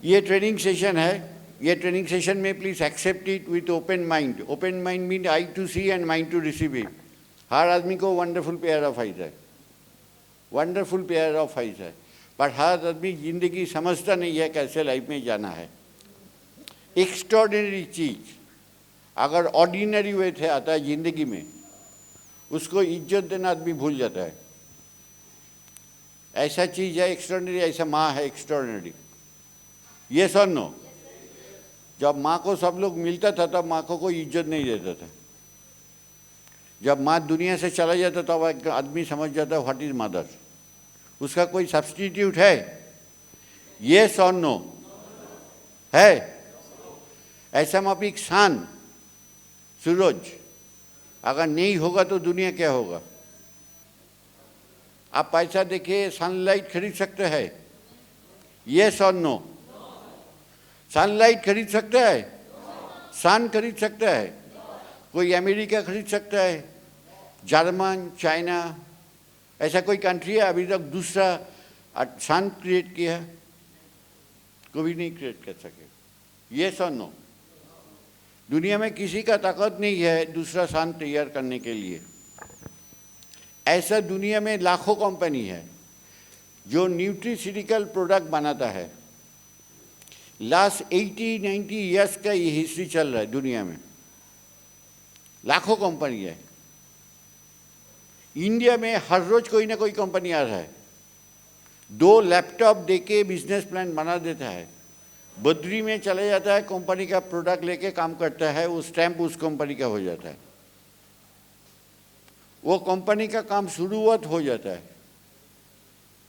ये training session है। ये ट्रेनिंग सेशन में please accept it with open mind. Open mind mean eye to see and mind to receive it. हर आदमी को वंडरफुल पेयर ऑफ आइज है, wonderful pair of eyes है, पर हर आदमी जिंदगी समझता नहीं है कैसे लाइफ में जाना है। एक्स्ट्रॉर्डिनरी चीज़ अगर ऑर्डिनरी वे से आता है जिंदगी में, उसको इज्जत देना आदमी भूल जाता है। ऐसा चीज़ है एक्स्ट्रॉर्डिनरी, ऐसा माँ है एक्स्ट्रॉर्डिनरी। ये सर नो। जब माँ को सब लोग मिलता था तब माँ को कोई इज्जत नहीं देता था। जब माँ दुनिया से चला जाता तब एक आदमी समझ जाता व्हाट इज मदर। उसका कोई सब्स्टिट्यूट है? यस और नो है? ऐसा मापिक सान सूरज अगर नहीं होगा तो दुनिया क्या होगा? आप पैसा देके सनलाइट खरीद सकते हैं? यस और नो? सनलाइट खरीद सकता है? सन खरीद सकता है? कोई अमेरिका खरीद सकता है? जर्मन, चाइना, ऐसा कोई कंट्री है अभी तक दूसरा सन क्रिएट किया? कोई नहीं क्रिएट कर सके। यस और नो? दुनिया में किसी का ताकत नहीं है दूसरा सन तैयार करने के लिए। ऐसा दुनिया में लाखों कंपनी है जो न्यूट्रिशिटिकल प्रोडक्ट बनाता है। लास्ट 80-90 ईयर्स का ये हिस्ट्री चल रहा है दुनिया में, लाखों कंपनी है। इंडिया में हर रोज कोई ना कोई कंपनी आ रहा है, 2 लैपटॉप देके बिजनेस प्लान बना देता है, बद्री में चले जाता है, कंपनी का प्रोडक्ट लेके काम करता है, वो स्टैंप उस कंपनी का हो जाता है, वो कंपनी का काम शुरुआत हो जाता है।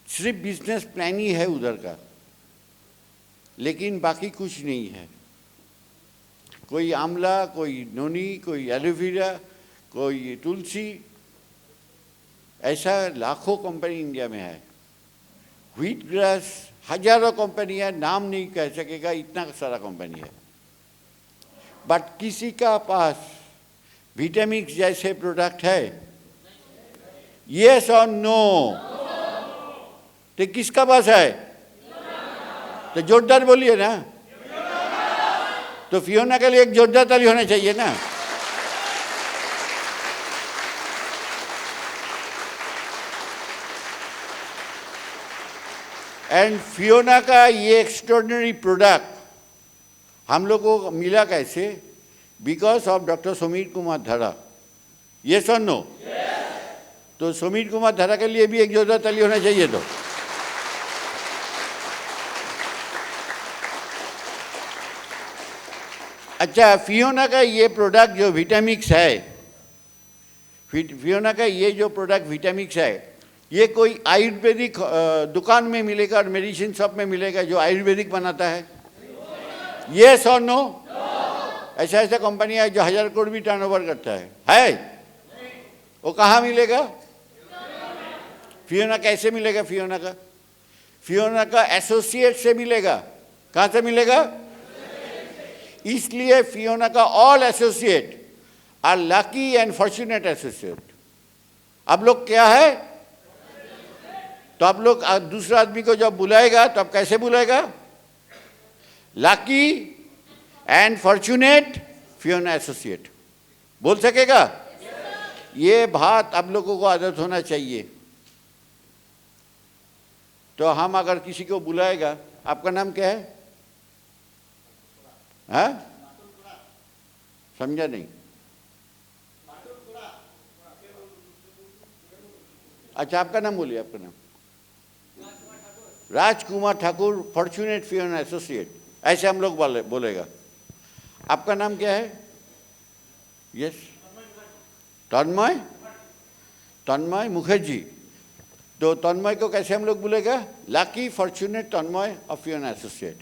सिर्फ बिजनेस प्लान ही है उधर का, लेकिन बाकी कुछ नहीं है। कोई आंवला, कोई नोनी, कोई एलोवेरा, कोई तुलसी, ऐसा लाखों कंपनी इंडिया में है। व्हीट ग्रास, हजारों कंपनी है, नाम नहीं कह सकेगा, इतना सारा कंपनी है। बट किसी का पास विटामिक्स जैसे प्रोडक्ट है? यस और नो? तो किसका पास है? तो जोरदार बोलिए ना। तो फियोना के लिए एक जोरदार ताली होना चाहिए ना। एंड फियोना का ये एक्स्ट्रॉर्डिनरी प्रोडक्ट हम लोगों को मिला कैसे? Because of doctor Sumir Kumar Dhara. Yes और नो? तो सुमीर कुमार धरा के लिए भी एक जोरदार ताली होना चाहिए। तो अच्छा, फियोना का ये प्रोडक्ट जो विटामिक्स है, फियोना का ये जो प्रोडक्ट विटामिक्स है, ये कोई आयुर्वेदिक दुकान में मिलेगा और मेडिसिन शॉप में मिलेगा जो आयुर्वेदिक बनाता है? यस और नो? ऐसा ऐसा कंपनी है जो 1000 करोड़ भी टर्नओवर करता है? वो कहाँ मिलेगा? फियोना कैसे मिलेगा? फियोना का एसोसिएट से मिलेगा। कहाँ से मिलेगा? इसलिए फियोना का all associate are lucky and fortunate associate. अब लोग क्या है? तो आप लोग दूसरा आदमी को जब बुलाएगा तो आप कैसे बुलाएगा? Lucky and fortunate Fiona associate बोल सकेगा? ये बात आप लोगों को आदत होना चाहिए। तो हम अगर किसी को बुलाएगा, आपका नाम क्या है? हाँ, समझा नहीं? अच्छा, आपका नाम बोलिए। आपका नाम? Rajkumar Thakur, fortunate Fiona associate, ऐसे हम लोग बोलेगा। आपका नाम क्या है? यस, तन्मय मुखर्जी। तो तन्मय को कैसे हम लोग बोलेगा? Lucky fortunate Tanmay of Fiona associate.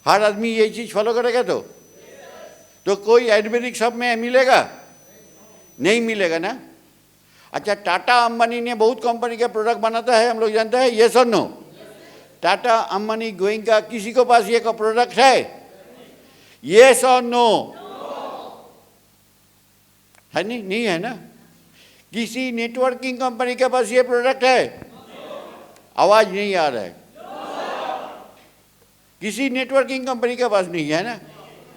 हर आदमी ये चीज फॉलो करेगा तो कोई आयुर्वेदिक शॉप में मिलेगा? नहीं मिलेगा ना। अच्छा, टाटा अंबानी ने बहुत कंपनी का प्रोडक्ट बनाता है, हम लोग जानते हैं। यस और नो? टाटा अंबानी गोइंग का किसी को पास ये का प्रोडक्ट है? यस और नो? है नहीं है ना। किसी नेटवर्किंग कंपनी के पास ये प्रोडक्ट है? आवाज नहीं आ रहा है। किसी नेटवर्किंग कंपनी के पास नहीं है ना।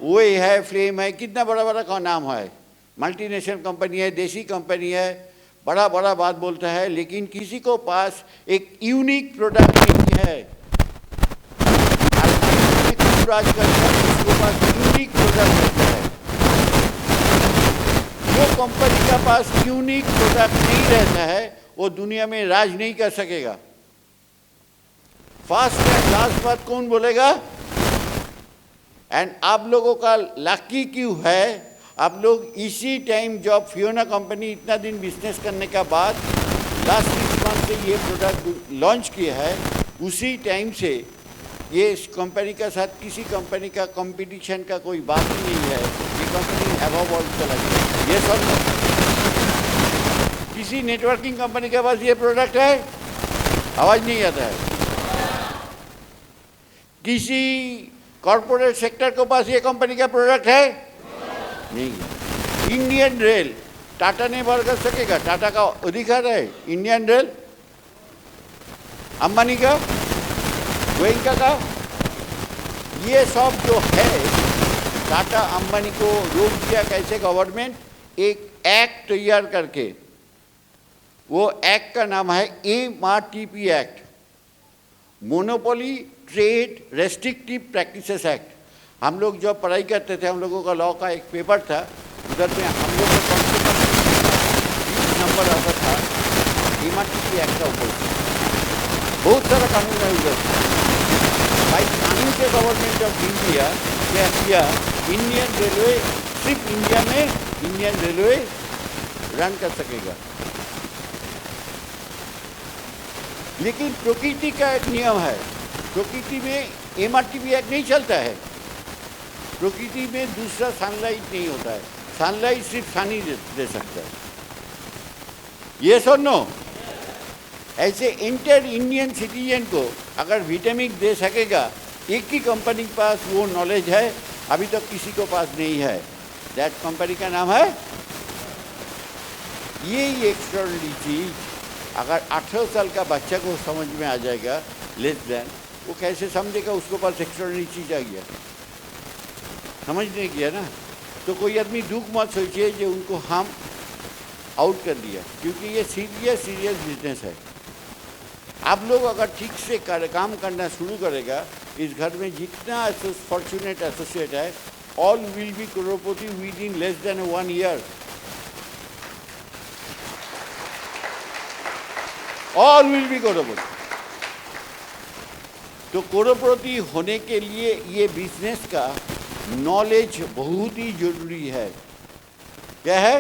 वो है, फ्लेम है, कितना बड़ा बड़ा का नाम है, मल्टीनेशनल कंपनी है, देसी कंपनी है, बड़ा बड़ा बात बोलता है, लेकिन किसी को पास एक यूनिक प्रोडक्ट नहीं है। राज करता है, उसके पास यूनिक प्रोडक्ट रहता है। जो कंपनी का पास यूनिक प्रोडक्ट नहीं रहता है वो दुनिया में राज नहीं कर सकेगा। फास्ट एंड लास्ट बात कौन बोलेगा? एंड आप लोगों का लकी क्यों है, आप लोग इसी टाइम जब फियोना कंपनी इतना दिन बिजनेस करने के बाद लास्ट 6 मंथ से ये प्रोडक्ट लॉन्च किया है, उसी टाइम से ये इस कंपनी के साथ किसी कंपनी का कंपटीशन का कोई बात ही नहीं है। ये कंपनी अबव ऑल चला गया। ये सब किसी नेटवर्किंग कंपनी के पास ये प्रोडक्ट है, आवाज नहीं आता है। किसी कॉर्पोरेट सेक्टर के पास ये कंपनी का प्रोडक्ट है नहीं है। इंडियन रेल टाटा नहीं भर कर सकेगा, टाटा का अधिकार है। इंडियन रेल अंबानी का, गोयनका का, ये सब जो है टाटा अंबानी को रोक दिया कैसे गवर्नमेंट, एक एक्ट तैयार करके, वो एक्ट का नाम है MRTP act, monopoly trade restrictive practices act. हम लोग जब पढ़ाई करते थे, हम लोगों का लॉ का एक पेपर था, उधर में हम लोग को कम से कम 20 नंबर आता था MRTP एक्ट का ऊपर। बहुत सारा कानून है उधर। भाई कानून के गवर्नमेंट जब इंडिया क्या किया, इंडियन रेलवे सिर्फ इंडिया में इंडियन रेलवे रन कर सकेगा। लेकिन प्रकृति का एक नियम है, प्रकृति में MRTP एक्ट नहीं चलता है। प्रकृति में दूसरा सनलाइट नहीं होता है, सनलाइट सिर्फ सन ही दे सकता है। ये सुनो, ऐसे इंटर इंडियन सिटीजन को अगर विटामिन दे सकेगा, एक ही कंपनी के पास वो नॉलेज है, अभी तक किसी को पास नहीं है। दैट कंपनी का नाम है, ये एक्स्ट्राऑर्डिनरी चीज अगर 18 साल का बच्चा को समझ में आ जाएगा, लेस देन, वो कैसे समझेगा उसके पास एक्स्ट्राऑर्डिनरी चीज आ गया, समझ नहीं किया ना। तो कोई आदमी दुख मत सोचिए जो उनको हम आउट कर दिया, क्योंकि ये सीरियस बिजनेस है। आप लोग अगर ठीक से काम करना शुरू करेगा, इस घर में जितना फॉर्चुनेट एसोसिएट है, all will be crorepati within less than 1 year. All will be crorepati. तो करोड़पति होने के लिए ये बिजनेस का नॉलेज बहुत ही जरूरी है। क्या है?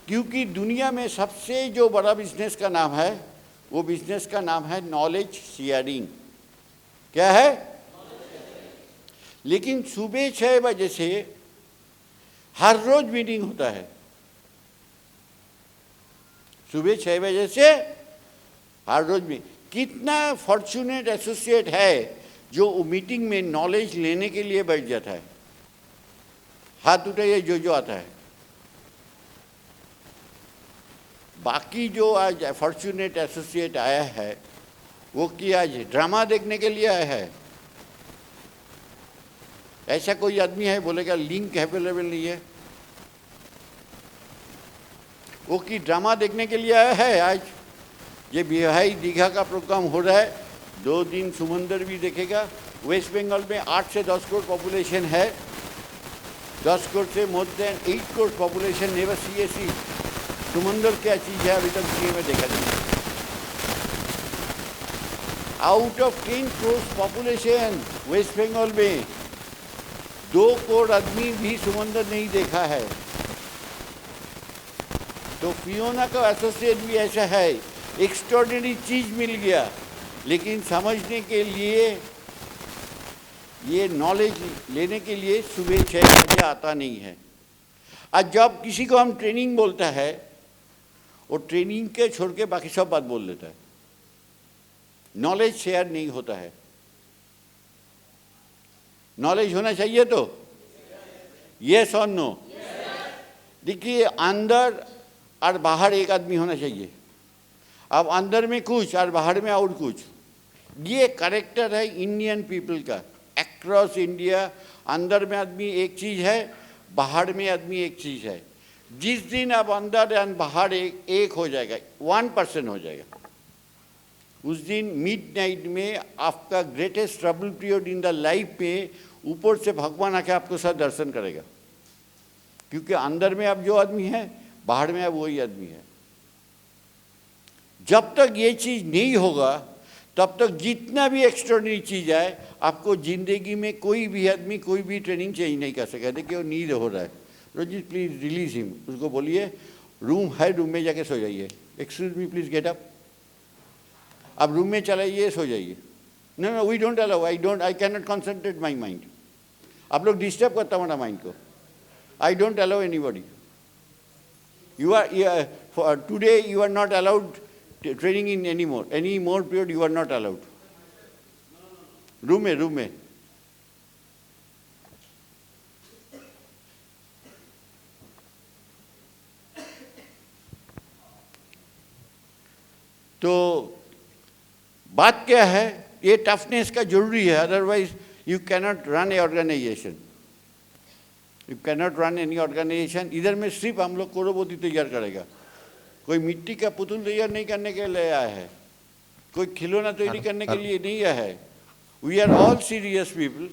क्योंकि दुनिया में सबसे जो बड़ा बिजनेस का नाम है, वो बिजनेस का नाम है नॉलेज शेयरिंग। क्या है? लेकिन सुबह 6 बजे से हर रोज मीटिंग होता है। सुबह 6 बजे से हर रोज में कितना फॉर्चुनेट एसोसिएट है जो मीटिंग में नॉलेज लेने के लिए बैठ जाता है? हाथ उठाइए जो आता है। बाकी जो आज फॉर्चुनेट एसोसिएट आया है, वो कि आज ड्रामा देखने के लिए आया है? ऐसा कोई आदमी है बोलेगा लिंक अवेलेबल नहीं है? वो कि ड्रामा देखने के लिए आया है? आज ये बिहाई दीघा का प्रोग्राम हो रहा है, 2 दिन समंदर भी देखेगा। वेस्ट बंगाल में 8 से 10 करोड़ पॉपुलेशन है, 10 करोड़ से more than 8 crore population never see a sea. समंदर क्या चीज़ है अभी तक दुनिया में देखा नहीं। Out of 10 crore population West Bengal में 2 करोड़ आदमी भी समंदर नहीं देखा है। तो फियोना का एसोसिएट भी ऐसा है, एक्स्ट्राऑर्डिनरी चीज मिल गया, लेकिन समझने के लिए, ये नॉलेज लेने के लिए सुबह 6 बजे आता नहीं है। आज जब किसी को हम ट्रेनिंग बोलता है, वो ट्रेनिंग के छोड़ के बाकी सब बात बोल देता है, नॉलेज शेयर नहीं होता है। नॉलेज होना चाहिए तो यस और नो। देखिए, अंदर और बाहर एक आदमी होना चाहिए। अब अंदर में कुछ और बाहर में और कुछ, ये करेक्टर है इंडियन पीपल का अक्रॉस इंडिया। अंदर में आदमी एक चीज़ है, बाहर में आदमी एक चीज़ है। जिस दिन आप अंदर एंड बाहर एक हो जाएगा, 1% हो जाएगा, उस दिन मिडनाइट में आपका greatest trouble period in the life में ऊपर से भगवान आके आपको साथ दर्शन करेगा, क्योंकि अंदर में आप जो आदमी है, बाहर में आप वही आदमी है। जब तक ये चीज़ नहीं होगा तब तक जितना भी एक्स्ट्राऑर्डिनरी चीज़ है, आपको ज़िंदगी में कोई भी आदमी कोई भी ट्रेनिंग चेंज नहीं कर सकेगा। देखिए वो नींद हो रहा है, रोजी प्लीज़ रिलीज हिम, उसको बोलिए रूम है, रूम में जाके सो जाइए। Excuse me please get up, आप रूम में चलाइए, सो जाइए। No no we don't allow, I can not concentrate my mind. आप लोग डिस्टर्ब करता हमारा माइंड को। I don't allow anybody. You are today you are not allowed training in any more period you are not allowed. Room में तो बात क्या है, ये टफनेस का जरूरी है, otherwise you cannot run a organization, you cannot run any organization. इधर में सिर्फ हम लोग करोड़पति तैयार करेगा, कोई मिट्टी का पुतुल तैयार नहीं करने के लिए आया है, कोई खिलौना तैयारी करने के लिए नहीं आया है। We are all serious people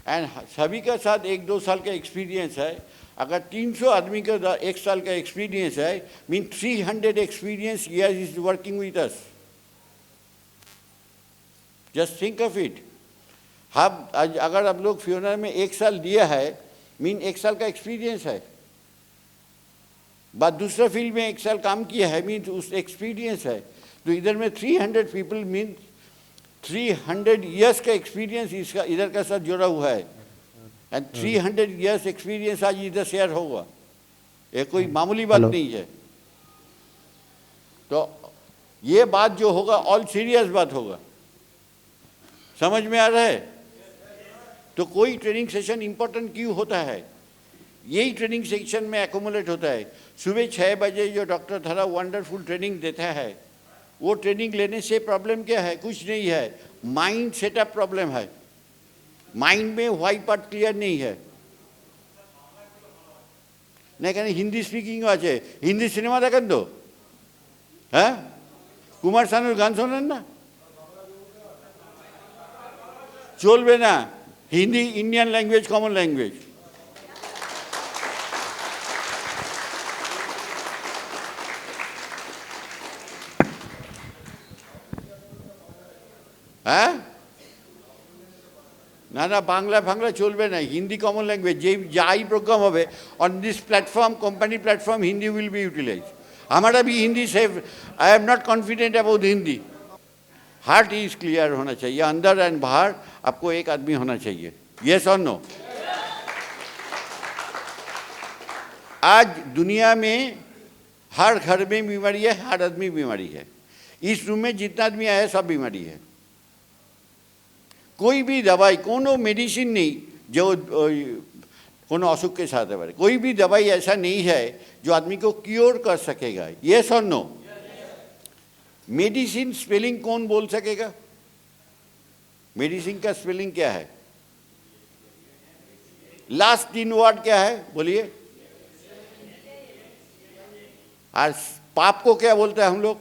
and सभी का साथ 1-2 साल का एक्सपीरियंस है। अगर 300 आदमी का 1 साल का एक्सपीरियंस है, mean 300 experience years is working with us. Just think of it. हम अगर आप लोग फ्यूनर में 1 साल दिया है, मीन 1 साल का एक्सपीरियंस है। बाद दूसरा फील्ड में 1 साल काम किया है, मीन उस एक्सपीरियंस है। तो इधर में 300 पीपल मीन 300 ईयर्स का एक्सपीरियंस इसका इधर का साथ जुड़ा हुआ है। एंड 300 ईयर्स एक्सपीरियंस आज इधर शेयर होगा, ये कोई मामूली बात नहीं है। तो ये बात जो होगा ऑल सीरियस बात होगा, समझ में आ रहा है? तो कोई ट्रेनिंग सेशन इंपॉर्टेंट क्यों होता है? यही ट्रेनिंग सेक्शन में एकोमुलेट होता है। सुबह 6 बजे जो डॉक्टर थारा वंडरफुल ट्रेनिंग देता है, वो ट्रेनिंग लेने से प्रॉब्लम क्या है? कुछ नहीं है, माइंड सेटअप प्रॉब्लम है। माइंड में व्हाई पार्ट क्लियर नहीं है। नहीं कहने हिंदी स्पीकिंग আছে, हिंदी सिनेमा देखें तो हाँ कुमार शानुर गान শোনেন ना? चलবে ना, Hindi Indian language common language. হ্যাঁ না না বাংলা বাংলা চলবে না, হিন্দি কমন ল্যাঙ্গুয়েজ। যেই যাই প্রোগ্রাম হবে on this platform, company platform, Hindi will be utilize. हमारा भी हिंदी से I am not confident about Hindi. Heart is clear होना चाहिए, अंदर एंड बाहर आपको एक आदमी होना चाहिए। यस और नो? आज दुनिया में हर घर में बीमारी है, हर आदमी बीमारी है। इस रूम में जितना आदमी आया है सब बीमारी है। कोई भी दवाई, कोनो मेडिसिन नहीं जो कोनो असुख के साथ है, कोई भी दवाई ऐसा नहीं है जो आदमी को क्योर कर सकेगा। यस और नो? मेडिसिन स्पेलिंग कौन बोल सकेगा? मेडिसिन का स्पेलिंग क्या है? लास्ट 3 वर्ड क्या है बोलिए? और पाप को क्या बोलते हैं हम लोग?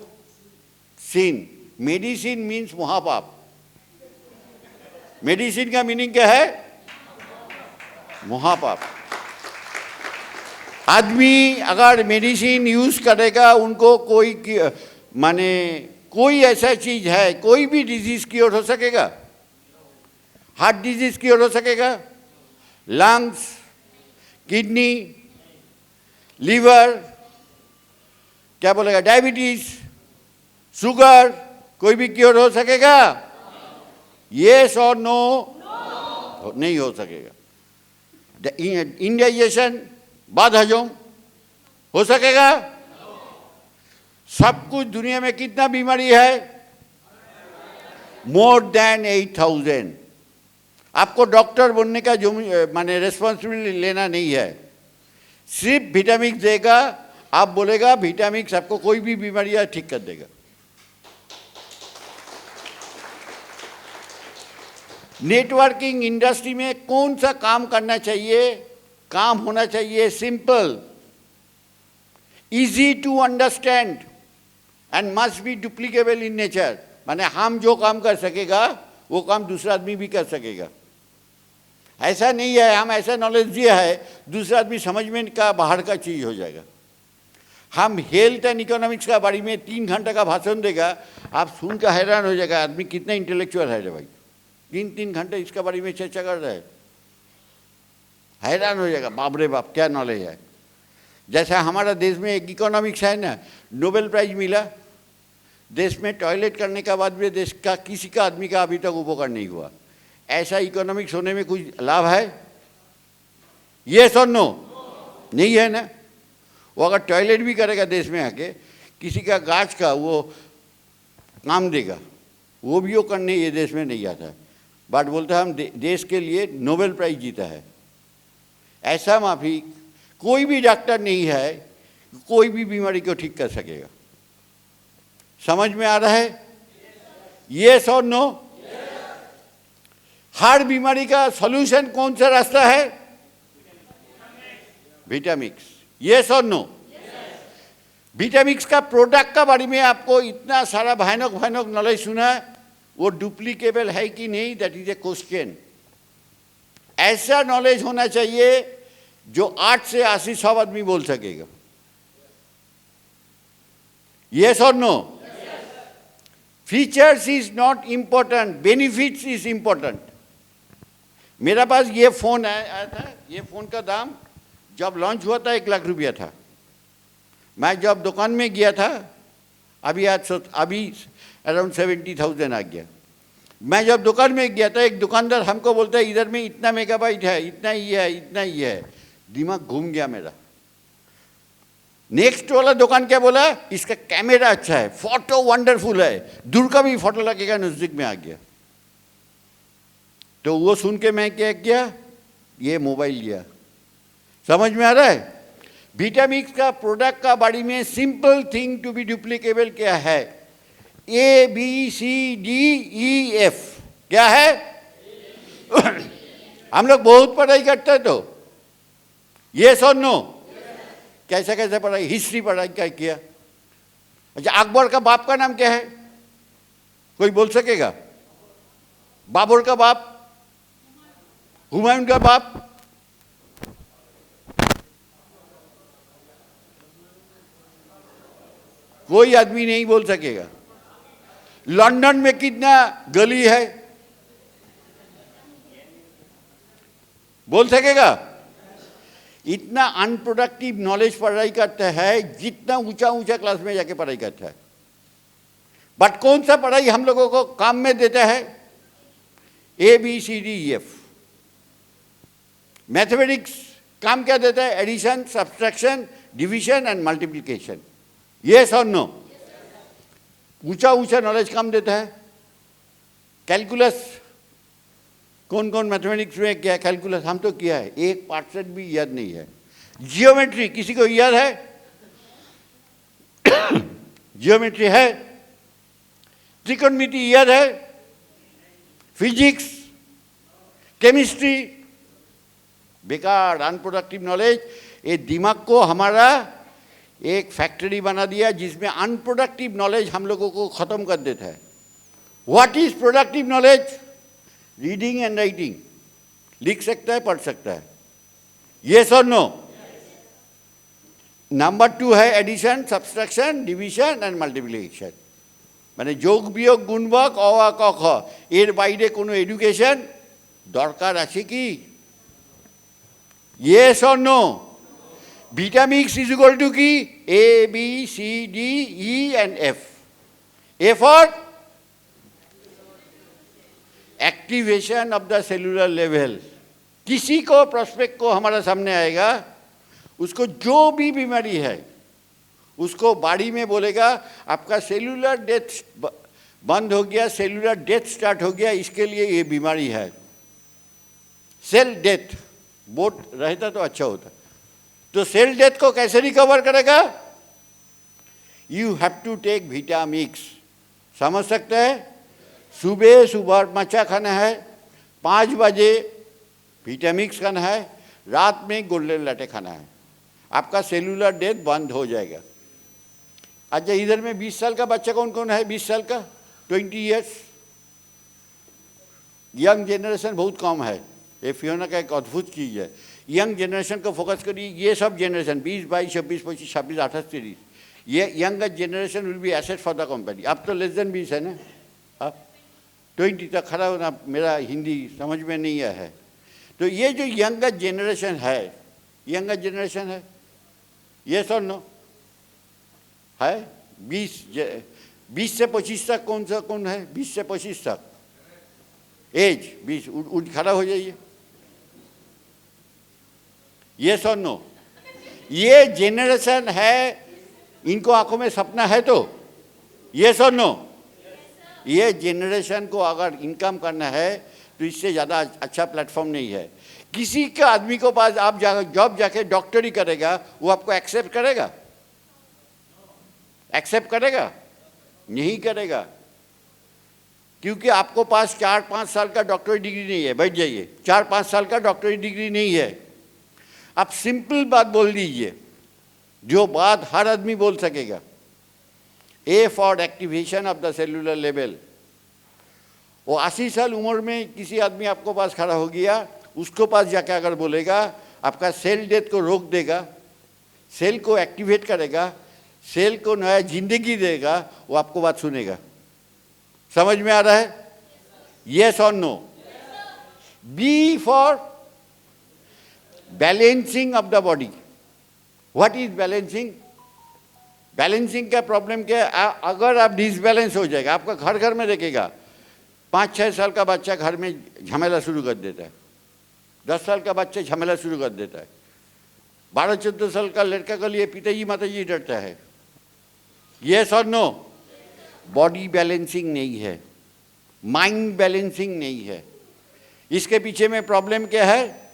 सिन। मेडिसिन मीन्स महापाप। मेडिसिन का मीनिंग क्या है? महापाप। आदमी अगर मेडिसिन यूज करेगा, उनको कोई माने कोई ऐसा चीज है, कोई भी डिजीज क्योर हो सकेगा? हार्ट डिजीज क्योर हो सकेगा? लंग्स, किडनी, लीवर, क्या बोलेगा, डायबिटीज, शुगर, कोई भी क्योर हो सकेगा? यस और नो? नहीं हो सकेगा। इंडाइजेशन, बाद हजम हो सकेगा? सब कुछ दुनिया में कितना बीमारी है? More than 8000। आपको डॉक्टर बनने का जो माने रेस्पॉन्सिबिलिटी लेना नहीं है, सिर्फ विटामिन देगा, आप बोलेगा विटामिन आपको कोई भी बीमारी ठीक कर देगा। नेटवर्किंग इंडस्ट्री में कौन सा काम करना चाहिए? काम होना चाहिए simple, easy to understand and must be duplicable in nature. माने हम जो काम कर सकेगा वो काम दूसरा आदमी भी कर सकेगा। ऐसा नहीं है हम ऐसा नॉलेज दिया है दूसरा आदमी समझ में का बाहर का चीज हो जाएगा। हम हेल्थ एंड इकोनॉमिक्स का बारे में 3 घंटे का भाषण देगा, आप सुनकर हैरान हो जाएगा आदमी कितना इंटेलेक्चुअल है रे भाई, 3 घंटे इसका बारे में चर्चा कर रहा है, हैरान हो जाएगा बाप रे बाप क्या नॉलेज है। जैसा हमारा देश में एक इकोनॉमिक्स है ना, नोबेल प्राइज मिला, देश में टॉयलेट करने के बाद भी देश का किसी का आदमी का अभी तक उपकार नहीं हुआ। ऐसा इकोनॉमिक्स होने में कुछ लाभ है? ये और नो? नहीं है ना। वो अगर टॉयलेट भी करेगा देश में आके किसी का गाछ का वो काम देगा, वो भी वो करने ये देश में नहीं आता है, बट बोलता है हम देश के लिए नोबेल प्राइज जीता है। ऐसा माफी कोई भी डॉक्टर नहीं है कोई भी बीमारी को ठीक कर सकेगा। समझ में आ रहा है? यस और नो? हर बीमारी का सॉल्यूशन कौन सा रास्ता है? विटामिक्स। यस और नो? विटामिक्स का प्रोडक्ट का बारे में आपको इतना सारा भयानक भयानक नॉलेज सुना है, वो डुप्लीकेबल है कि नहीं, दैट इज ए क्वेश्चन। ऐसा नॉलेज होना चाहिए जो 8 से 80 100 आदमी बोल सकेगा। यस और no? Features is not important, benefits is important. मेरा पास ये फोन आया था, ये फोन का दाम जब लॉन्च हुआ था 1 लाख रुपया था। मैं जब दुकान में गया था अभी अराउंड 70,000 आ गया। मैं जब दुकान में गया था एक दुकानदार हमको बोलता है इधर में इतना मेगाबाइट है, इतना ही है, इतना ही है। दिमाग घूम गया मेरा। नेक्स्ट वाला दुकान क्या बोला, इसका कैमरा अच्छा है, फोटो वंडरफुल है, दूर का भी फोटो लगेगा, नजदीक में आ गया। तो वो सुन के मैं क्या किया, ये मोबाइल लिया। समझ में आ रहा है? विटामिक्स का प्रोडक्ट का बारे में simple thing to be duplicable क्या है? ABCDEF क्या है? हम लोग बहुत पढ़ाई करते हैं तो यस और नो? कैसे कैसे पढ़ाई, हिस्ट्री पढ़ाई क्या किया? अच्छा, अकबर का बाप का नाम क्या है? कोई बोल सकेगा? बाबर का बाप, हुमायूं का बाप, कोई आदमी नहीं बोल सकेगा। लंदन में कितना गली है, बोल सकेगा? इतना अनप्रोडक्टिव नॉलेज पढ़ाई करता है जितना ऊंचा ऊंचा क्लास में जाके पढ़ाई करता है। बट कौन सा पढ़ाई हम लोगों को काम में देता है? ABCDEF। मैथमेटिक्स काम क्या देता है? Addition, subtraction, division and multiplication. Yes और नो? ऊंचा ऊंचा नॉलेज काम देता है। कैलकुलस, कौन कौन मैथमेटिक्स में क्या कैलकुलस हम तो किया है, 1% भी याद नहीं है। जियोमेट्री किसी को याद है? जियोमेट्री है। त्रिकोणमिति याद है? फिजिक्स, केमिस्ट्री, बेकार अनप्रोडक्टिव नॉलेज। ये दिमाग को हमारा एक फैक्ट्री बना दिया जिसमें अनप्रोडक्टिव नॉलेज हम लोगों को खत्म कर देता है। What is productive knowledge? Reading and writing, लिख सकता है, पढ़ सकता है। यस और नो? नंबर 2 है addition, subtraction, division and multiplication. মানে যোগ বিয়োগ গুণবক অ আ ক খ এর বাইরে কোনো এডুকেশন দরকার আছে কি? Yes or no? Vitamix is equal to কি? ABCDE and F। A for activation of the cellular level. किसी को प्रोस्पेक्ट को हमारा सामने आएगा, उसको जो भी बीमारी है उसको बाड़ी में बोलेगा आपका सेलुलर डेथ बंद हो गया, सेलुलर डेथ स्टार्ट हो गया, इसके लिए ये बीमारी है। सेल डेथ बोट रहता तो अच्छा होता। तो सेल डेथ को कैसे रिकवर करेगा? You have to take Vitamix. समझ सकते हैं? सुबह सुबह मचा खाना है, 5 बजे विटामिक्स खाना है, रात में गोल्डन लैटे खाना है, आपका सेलुलर डेथ बंद हो जाएगा। अच्छा, इधर में 20 साल का बच्चा कौन कौन है? 20 साल का, 20 ईयर्स। यंग जनरेशन बहुत कम है। ये फियोना का एक अद्भुत चीज़ है। यंग जनरेशन को फोकस करिए। ये सब जनरेशन 20, 22, 26, 25, 26, 28, 30, ये younger generation will be asset for the company. अब तो लेस देन 20 है ना, अब 20 तक खड़ा होना। मेरा हिंदी समझ में नहीं आया है। तो ये जो यंगर जनरेशन है, यंगर जनरेशन है, ये सुन नो है। 20 से 25 तक कौन है? 20 से 25 तक एज 20, उठ खड़ा हो जाइए। ये सुन नो, ये जेनरेशन है, इनको आंखों में सपना है। तो ये सुन नो, ये जेनरेशन को अगर इनकम करना है तो इससे ज़्यादा अच्छा प्लेटफॉर्म नहीं है। किसी के आदमी को पास आप जॉब जाके डॉक्टरी करेगा, वो आपको एक्सेप्ट करेगा? एक्सेप्ट करेगा? नहीं करेगा, क्योंकि आपको पास 4-5 साल का डॉक्टरी डिग्री नहीं है। बैठ जाइए, 4-5 साल का डॉक्टरी डिग्री नहीं है। आप सिंपल बात बोल दीजिए, जो बात हर आदमी बोल सकेगा। A for activation of the cellular level. वो 80 साल उम्र में किसी आदमी आपको पास खड़ा हो गया, उसको पास जाके अगर बोलेगा, आपका सेल डेथ को रोक देगा, सेल को एक्टिवेट करेगा, सेल को नया जिंदगी देगा, वो आपको बात सुनेगा। समझ में आ रहा है? यस और no? B for balancing of the body. What is balancing? Balancing का प्रॉब्लम क्या है? अगर आप डिसबैलेंस हो जाएगा, आपका घर घर में देखेगा, 5-6 साल का बच्चा घर में झमेला शुरू कर देता है, 10 साल का बच्चा झमेला शुरू कर देता है, 12-14 साल का लड़का के लिए पिताजी माताजी डरता है। यस और नो? बॉडी बैलेंसिंग नहीं है, माइंड बैलेंसिंग नहीं है। इसके पीछे में प्रॉब्लम क्या है?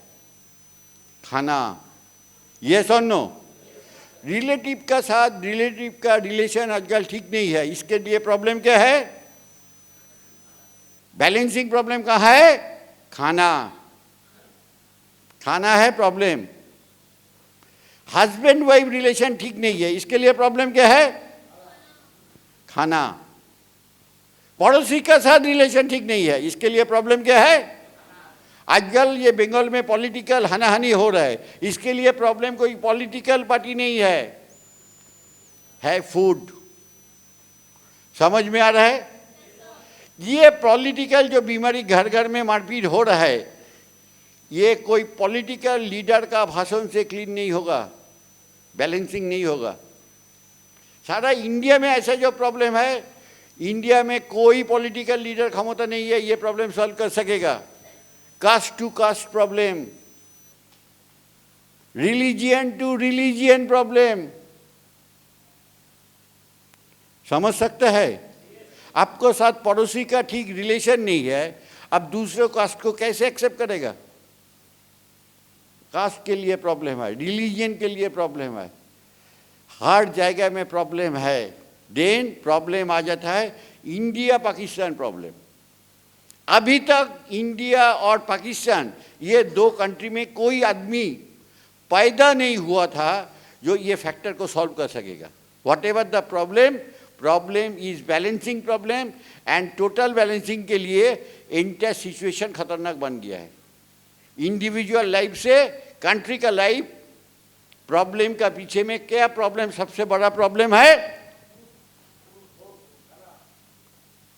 खाना। यस और नो? रिलेटिव का साथ रिलेटिव का रिलेशन आजकल ठीक नहीं है। इसके लिए प्रॉब्लम क्या है? बैलेंसिंग प्रॉब्लम कहाँ है? खाना। खाना है प्रॉब्लम। हस्बैंड वाइफ रिलेशन ठीक नहीं है, इसके लिए प्रॉब्लम क्या है? खाना। पड़ोसी का साथ रिलेशन ठीक नहीं है, इसके लिए प्रॉब्लम क्या है? आजकल ये बंगाल में पॉलिटिकल हानाहानी हो रहा है, इसके लिए प्रॉब्लम कोई पॉलिटिकल पार्टी नहीं है फूड। समझ में आ रहा है? ये पॉलिटिकल जो बीमारी घर घर में मारपीट हो रहा है, ये कोई पॉलिटिकल लीडर का भाषण से क्लीन नहीं होगा, बैलेंसिंग नहीं होगा। सारा इंडिया में ऐसा जो प्रॉब्लम है, इंडिया में कोई पॉलिटिकल लीडर क्षमता नहीं है ये प्रॉब्लम सॉल्व कर सकेगा। Caste to caste problem, religion to religion problem. समझ सकते हैं? आपको साथ पड़ोसी का ठीक रिलेशन नहीं है, अब दूसरे कास्ट को कैसे एक्सेप्ट करेगा? कास्ट के लिए प्रॉब्लम है, रिलीजन के लिए प्रॉब्लम है, हर जगह में प्रॉब्लम है। देन प्रॉब्लम आ जाता है इंडिया पाकिस्तान प्रॉब्लम। अभी तक इंडिया और पाकिस्तान ये दो कंट्री में कोई आदमी पैदा नहीं हुआ था जो ये फैक्टर को सॉल्व कर सकेगा। What ever the problem, problem is balancing problem, and total balancing के लिए इंटर सिचुएशन खतरनाक बन गया है। इंडिविजुअल लाइफ से कंट्री का लाइफ, प्रॉब्लम का पीछे में क्या प्रॉब्लम सबसे बड़ा प्रॉब्लम है?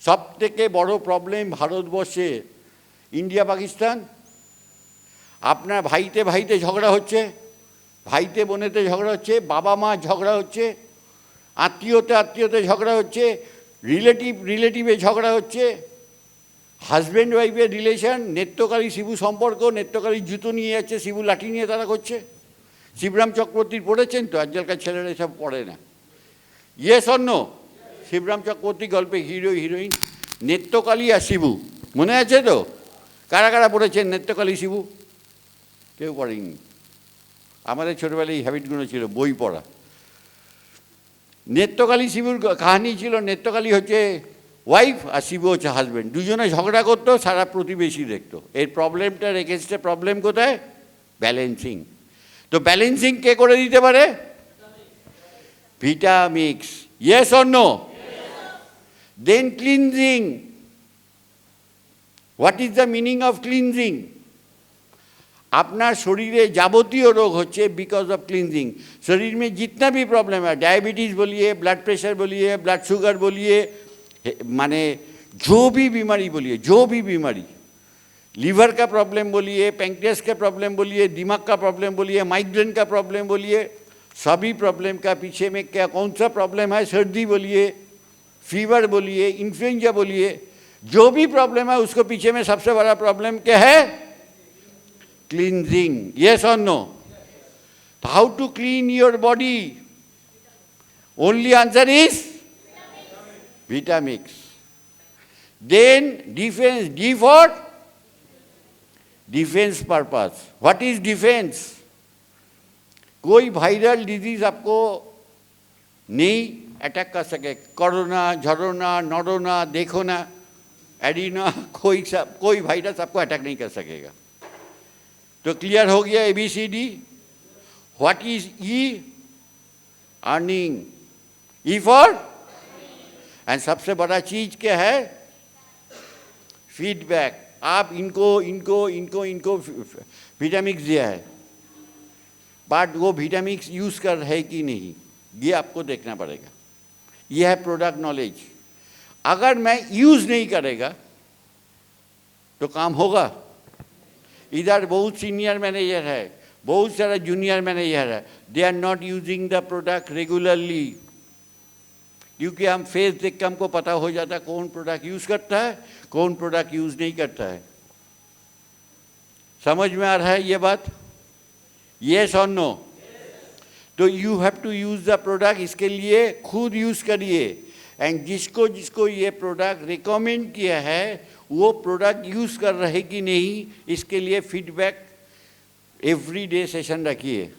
सबथेके बड़ो प्रॉब्लम भारतवर्षे इंडिया पाकिस्तान। আপনার ভাইতে ভাইতে ঝগড়া হচ্ছে, ভাইতে বোনেতে ঝগড়া হচ্ছে, বাবা মা ঝগড়া হচ্ছে, আত্মীয়তে আত্মীয়তে ঝগড়া হচ্ছে, রিলেটিভে ঝগড়া হচ্ছে, হাজব্যান্ড ওয়াইফের রিলেশন, নেত্রকালী শিবু সম্পর্ক, নেত্রকালী জুতো নিয়ে যাচ্ছে, শিবু লাঠি নিয়ে তারা করছে। শিবরাম চক্রবর্তী পড়েছেন তো? আজকালকার ছেলেরা এসব পড়ে না। Yes or no? Shibram Chakraborty গল্পে হিরো হিরোইন নেত্রকালী আর শিবু, মনে আছে তো? কারা কারা পড়েছেন নেত্রকালী শিবু? কেউ পড়েনি। আমাদের ছোটোবেলায় এই হ্যাবিটগুলো ছিল, বই পড়া। নেত্রকালী শিবুর কাহিনী ছিল, নেত্রকালী হচ্ছে ওয়াইফ আর শিবু হচ্ছে হাজব্যান্ড, দুজনে ঝগড়া করতো, সারা প্রতিবেশী দেখতো। এর প্রবলেমটার এগেনস্টে প্রবলেম কোথায়? ব্যালেন্সিং। তো ব্যালেন্সিং কে করে দিতে পারে? Vitamix. Yes or no? Then cleansing. What is the meaning of cleansing? আপনার शरीर যাবতীয় रोग होच्छे बिकॉज ऑफ क्लिनजिंग। शरीर में जितना भी प्रॉब्लम है, डायबिटीज़ बोलिए, ब्लड प्रेशर बोलिए, ब्लड शुगर बोलिए, माने जो भी बीमारी बोलिए, जो भी बीमारी, लीवर का प्रॉब्लम बोलिए, पैंक्रियास का प्रॉब्लम बोलिए, दिमाग का प्रॉब्लम बोलिए, माइग्रेन का प्रॉब्लम बोलिए, सभी प्रॉब्लम का पीछे में क्या कौन सा प्रॉब्लम है? सर्दी बोलिए, फीवर बोलिए, इन्फ्लुएंजा बोलिए, जो भी प्रॉब्लम है उसको पीछे में सबसे बड़ा प्रॉब्लम क्या है? Cleansing. Yes or no? How to clean your body? Only answer is Vitamix. Then defense. D for defense purpose. What is defense? कोई वायरल डिजीज आपको नहीं अटैक कर सके। कोरोना, झरोना, नोरोना, देखो ना, एडिना, कोई वायरस आपको अटैक नहीं कर सकेगा। तो क्लियर हो गया ABCD। What is E? Earning. E for and सबसे बड़ा चीज क्या है? फीडबैक। आप इनको इनको इनको इनको विटामिक्स दिया है, बट वो विटामिक्स यूज कर रहे कि नहीं, ये आपको देखना पड़ेगा। ये है प्रोडक्ट नॉलेज। अगर मैं यूज नहीं करेगा तो काम होगा? इधर बहुत सीनियर मैनेजर है, बहुत सारा जूनियर मैनेजर है, they are not using the product regularly, क्योंकि हम फेस देख के हमको पता हो जाता है कौन प्रोडक्ट यूज करता है, कौन प्रोडक्ट यूज नहीं करता है। समझ में आ रहा है ये बात? येस और नो? तो you have to use the product. इसके लिए खुद यूज करिए, एंड जिसको जिसको ये प्रोडक्ट रिकमेंड किया है वो प्रोडक्ट यूज़ कर रहे कि नहीं, इसके लिए फीडबैक एवरी डे सेशन रखिए।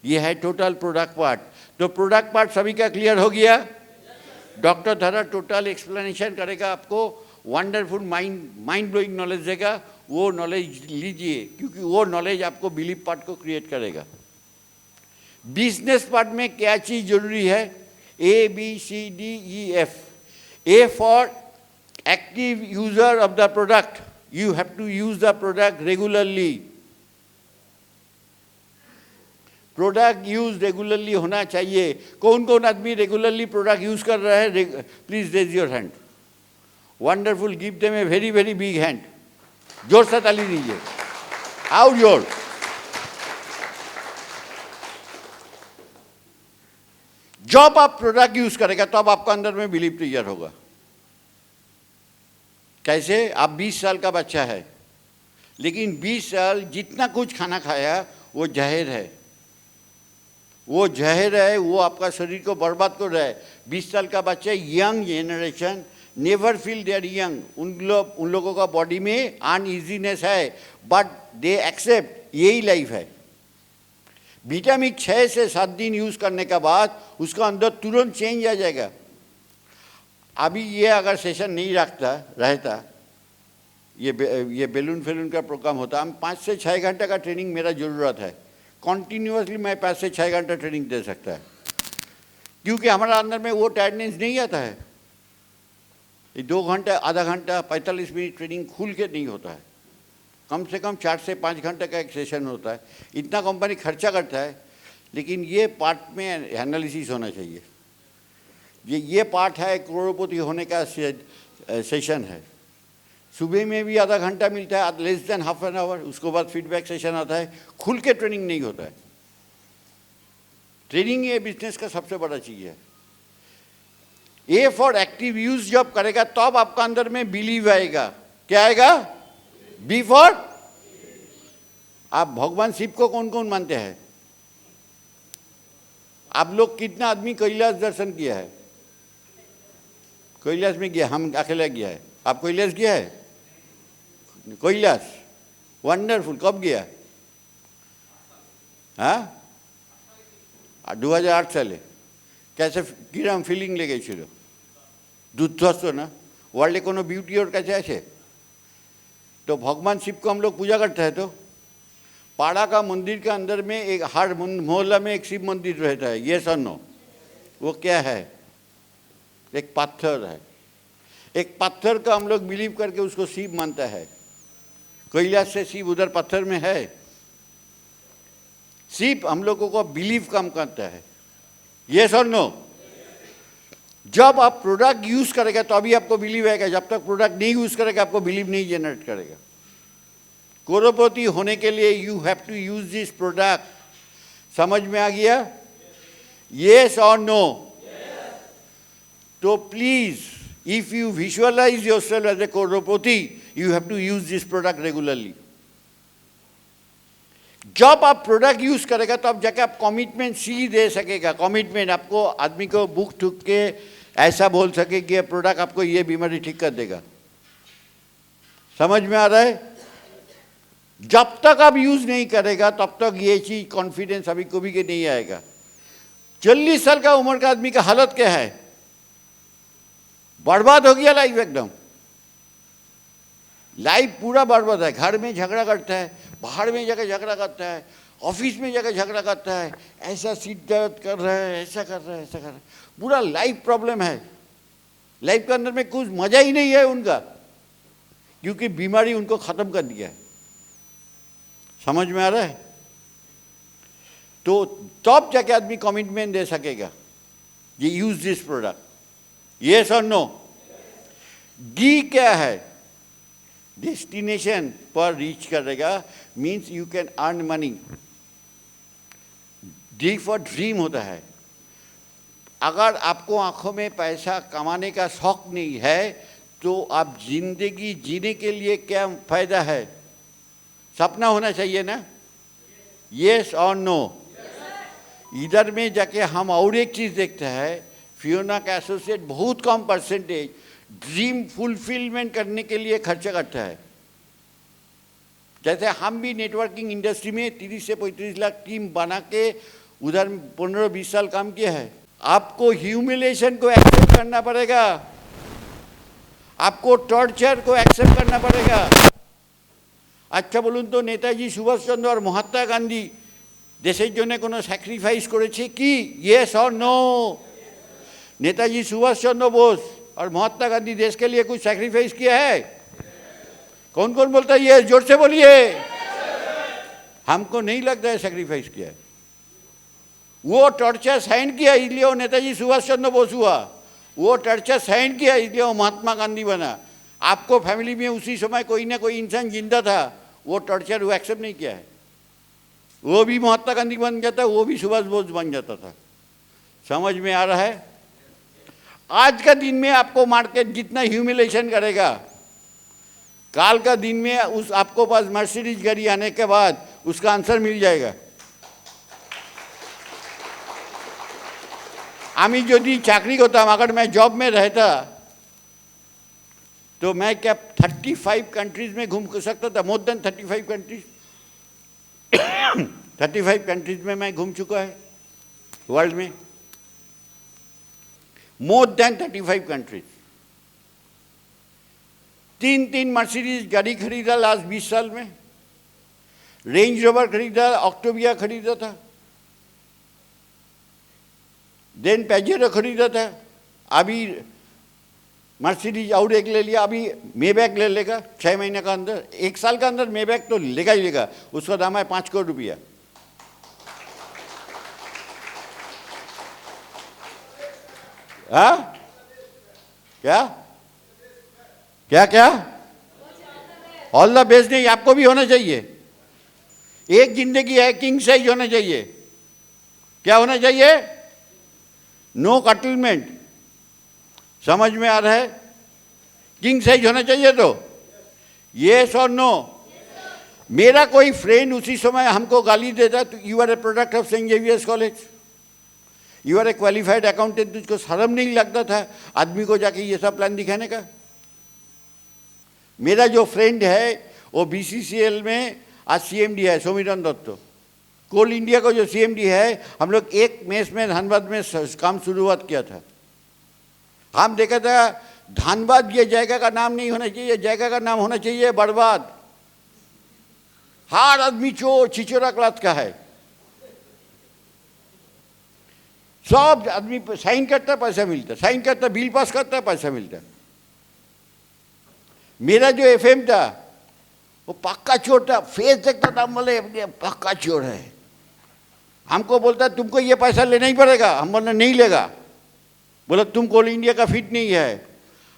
ये है टोटल प्रोडक्ट पार्ट। तो प्रोडक्ट पार्ट सभी का क्लियर हो गया? डॉक्टर धरा टोटल एक्सप्लेनेशन करेगा, आपको वंडरफुल माइंड ब्लोइंग नॉलेज देगा। वो नॉलेज लीजिए, क्योंकि वो नॉलेज आपको बिलीव पार्ट को क्रिएट करेगा। बिजनेस पार्ट में क्या चीज़ जरूरी है? ABCDEF। A for active user of the product. You have to use the product regularly. Product use regularly होना चाहिए। कौन कौन आदमी रेगुलरली प्रोडक्ट यूज कर रहा है? Please raise your hand. Wonderful. Give them a very very big hand. जोर से ताली दीजिए। Out your. जब आप प्रोडक्ट यूज करेगा तब आपका अंदर में बिलीव तैयार होगा। कैसे? आप 20 साल का बच्चा है, लेकिन 20 साल जितना कुछ खाना खाया वो जहर है, वो जहर है, वो आपका शरीर को बर्बाद कर रहा है। 20 साल का बच्चा, young generation never feel they are young. उन लोगों का बॉडी में अनइजीनेस है, बट दे एक्सेप्ट यही लाइफ है। विटामिन 6 से 7 दिन यूज़ करने के बाद उसका अंदर तुरंत चेंज आ जाएगा। अभी ये अगर सेशन नहीं रहता, ये बैलून फैलून का प्रोग्राम होता, हम 5 से 6 घंटे का ट्रेनिंग मेरा ज़रूरत है। कॉन्टीन्यूसली मैं 5 से 6 घंटा ट्रेनिंग दे सकता है, क्योंकि हमारा अंदर में वो टायर्डनेस नहीं आता है। ये 2 घंटा, आधा घंटा, 45 मिनट ट्रेनिंग खुल के नहीं होता है। कम से कम 4 से 5 घंटे का एक सेशन होता है। इतना कंपनी खर्चा करता है, लेकिन ये पार्ट में एनालिसिस होना चाहिए। ये पार्ट है करोड़पति होने का सेशन है। सुबह में भी आधा घंटा मिलता है, less than half an hour. उसके बाद फीडबैक सेशन आता है। खुल के ट्रेनिंग नहीं होता है। ट्रेनिंग ये बिजनेस का सबसे बड़ा चीज़ है। ए फॉर एक्टिव यूज जब करेगा तब आपका अंदर में बिलीव आएगा। क्या आएगा? बी फॉर, आप भगवान शिव को कौन कौन मानते हैं? आप लोग कितना आदमी कैलाश दर्शन किया है? कैलाश में गया, हम अकेला गया है। आप कैलाश गया है? कैलाश वंडरफुल। कब गया? हाँ, 2008 সালে। कैसे কিরম ফিলিং লেগেছিল? দুর্ধর্ষ না? वर्ल्ड कोनो ब्यूटी और कैसे ऐसे। तो भगवान शिव को हम लोग पूजा करते हैं, तो पाड़ा का मंदिर के अंदर में एक हर मोहल्ला में एक शिव मंदिर रहता है, ये नो। वो क्या है? एक पत्थर है। एक पत्थर का हम लोग बिलीव करके उसको शिव मानता है। कैलाश से शिव उधर पत्थर में है। शिव हम लोगों को बिलीव कम करता है, ये नो। जब आप प्रोडक्ट यूज करेगा तो अभी आपको बिलीव आएगा, जब तक प्रोडक्ट नहीं यूज करेगा आपको बिलीव नहीं जनरेट करेगा। करोड़पति होने के लिए you have to use this product. समझ में आ गया? यस और नो? तो please, if you visualize yourself as a करोड़पति, you have to use this product regularly. जब आप प्रोडक्ट यूज करेगा तो आप जाके आप कमिटमेंट सी दे सकेगा। कमिटमेंट आपको आदमी को बुक ठुक के ऐसा बोल सके कि ये प्रोडक्ट आपको ये बीमारी ठीक कर देगा। समझ में आ रहा है? जब तक आप यूज नहीं करेगा तब तक ये चीज कॉन्फिडेंस अभी कभी के नहीं आएगा। 40 साल का उम्र का आदमी का हालत क्या है? बर्बाद हो गया लाइफ, एकदम लाइफ पूरा बर्बाद है। घर में झगड़ा करता है, बाहर में जाकर झगड़ा करता है, ऑफिस में जाकर झगड़ा करता है, ऐसा सीट दर्द कर रहा है, ऐसा कर रहा है, ऐसा कर रहा है, पूरा लाइफ प्रॉब्लम है। लाइफ के अंदर में कुछ मजा ही नहीं है उनका, क्योंकि बीमारी उनको खत्म कर दिया है। समझ में आ रहा है? तो तब जाके आदमी कमिटमेंट दे सकेगा, ये यूज दिस प्रोडक्ट। यस और नो? डी क्या है? डेस्टिनेशन पर रीच करेगा, means you can earn money. D for dream होता है। अगर आपको आंखों में पैसा कमाने का शौक नहीं है तो आप जिंदगी जीने के लिए क्या फायदा है? सपना होना चाहिए ना? यस और नो? इधर में जाके हम और एक चीज देखते हैं, फियोना का एसोसिएट बहुत कम परसेंटेज ड्रीम फुलफिलमेंट करने के लिए खर्चा करता है। जैसे हम भी नेटवर्किंग इंडस्ट्री में 30 से 35 लाख टीम बना के उधर 15-20 साल काम किया है। आपको ह्यूमिलेशन को एक्सेप्ट करना पड़ेगा, आपको टॉर्चर को एक्सेप्ट करना पड़ेगा। अच्छा বলুন তো, নেতাজি সুভাষচন্দ্র আর মহাত্মা গান্ধী দেশের জন্য কোনো স্যাক্রিফাইস করেছে কি? येस और नो? नेताजी सुभाष चंद्र बोस और महात्मा गांधी देश के लिए कुछ सैक्रिफाइस किया है? कौन कौन बोलता है ये? जोर से बोलिए। हमको नहीं लगता है सैक्रिफाइस किया है। वो टॉर्चर साइन किया इसलिए वो नेताजी सुभाष चंद्र बोस हुआ। वो टॉर्चर साइन किया इसलिए वो महात्मा गांधी बना। आपको फैमिली में उसी समय कोई ना कोई इंसान जिंदा था, वो टॉर्चर वो एक्सेप्ट नहीं किया है। वो भी महात्मा गांधी बन जाता, वो भी सुभाष बोस बन जाता था। समझ में आ रहा है? आज का दिन में आपको मार्केट जितना ह्यूमिलेशन करेगा, काल का दिन में उस आपको पास मर्सिडीज गाड़ी आने के बाद उसका आंसर मिल जाएगा। আমি যদি চাকরি করতাম, अगर मैं जॉब में रहता तो मैं क्या 35 कंट्रीज में घूम सकता था? More than 35 countries. 35 कंट्रीज में मैं घूम चुका है वर्ल्ड में, मोर देन 35 कंट्रीज। 3 मर्सिडीज गाड़ी खरीदा लास्ट 20 साल में। रेंज रोवर खरीदा, ऑक्टोविया खरीदा था, देन पेजेरो खरीदा था, अभी मर्सिडीज और एक ले लिया, अभी मेबैक ले लेगा 6 महीने का अंदर, 1 साल का अंदर मेबैक तो लेगा ही लेगा। उसका दाम है 5 करोड़ रुपया। हाँ क्या क्या क्या? ऑल द बेस्ट नहीं, आपको भी होना चाहिए। एक जिंदगी है, किंग साइज होना चाहिए। क्या होना चाहिए? नो कटलमेंट। समझ में आ रहा है? किंग साइज होना चाहिए। तो येस और नो? मेरा कोई फ्रेंड उसी समय हमको गाली देता, तो you are a product of Saint Xavier's College, you are a qualified accountant. तुझको शर्म नहीं लगता था आदमी को जाके ये सब प्लान दिखाने का? मेरा जो फ्रेंड है वो BCCL में आज CMD है, सौमिरन दत्त। कोल इंडिया को जो CMD है, हम लोग एक मेस में धनबाद में काम शुरुआत किया था। हम देखा था धनबाद ये जगह का नाम नहीं होना चाहिए, जगह का नाम होना चाहिए बर्बाद। हर आदमी चोर छिचोरा क्लास का है, सब आदमी साइन करता है पैसा मिलता है, साइन करता है बिल पास करता है पैसा मिलता है। मेरा जो एफएम था वो पक्का चोर था, फेस देखता था बोले पक्का चोर है। हमको बोलता तुमको ये पैसा लेना ही पड़ेगा, हम बोला नहीं लेगा। बोला तुम कोल इंडिया का फिट नहीं है,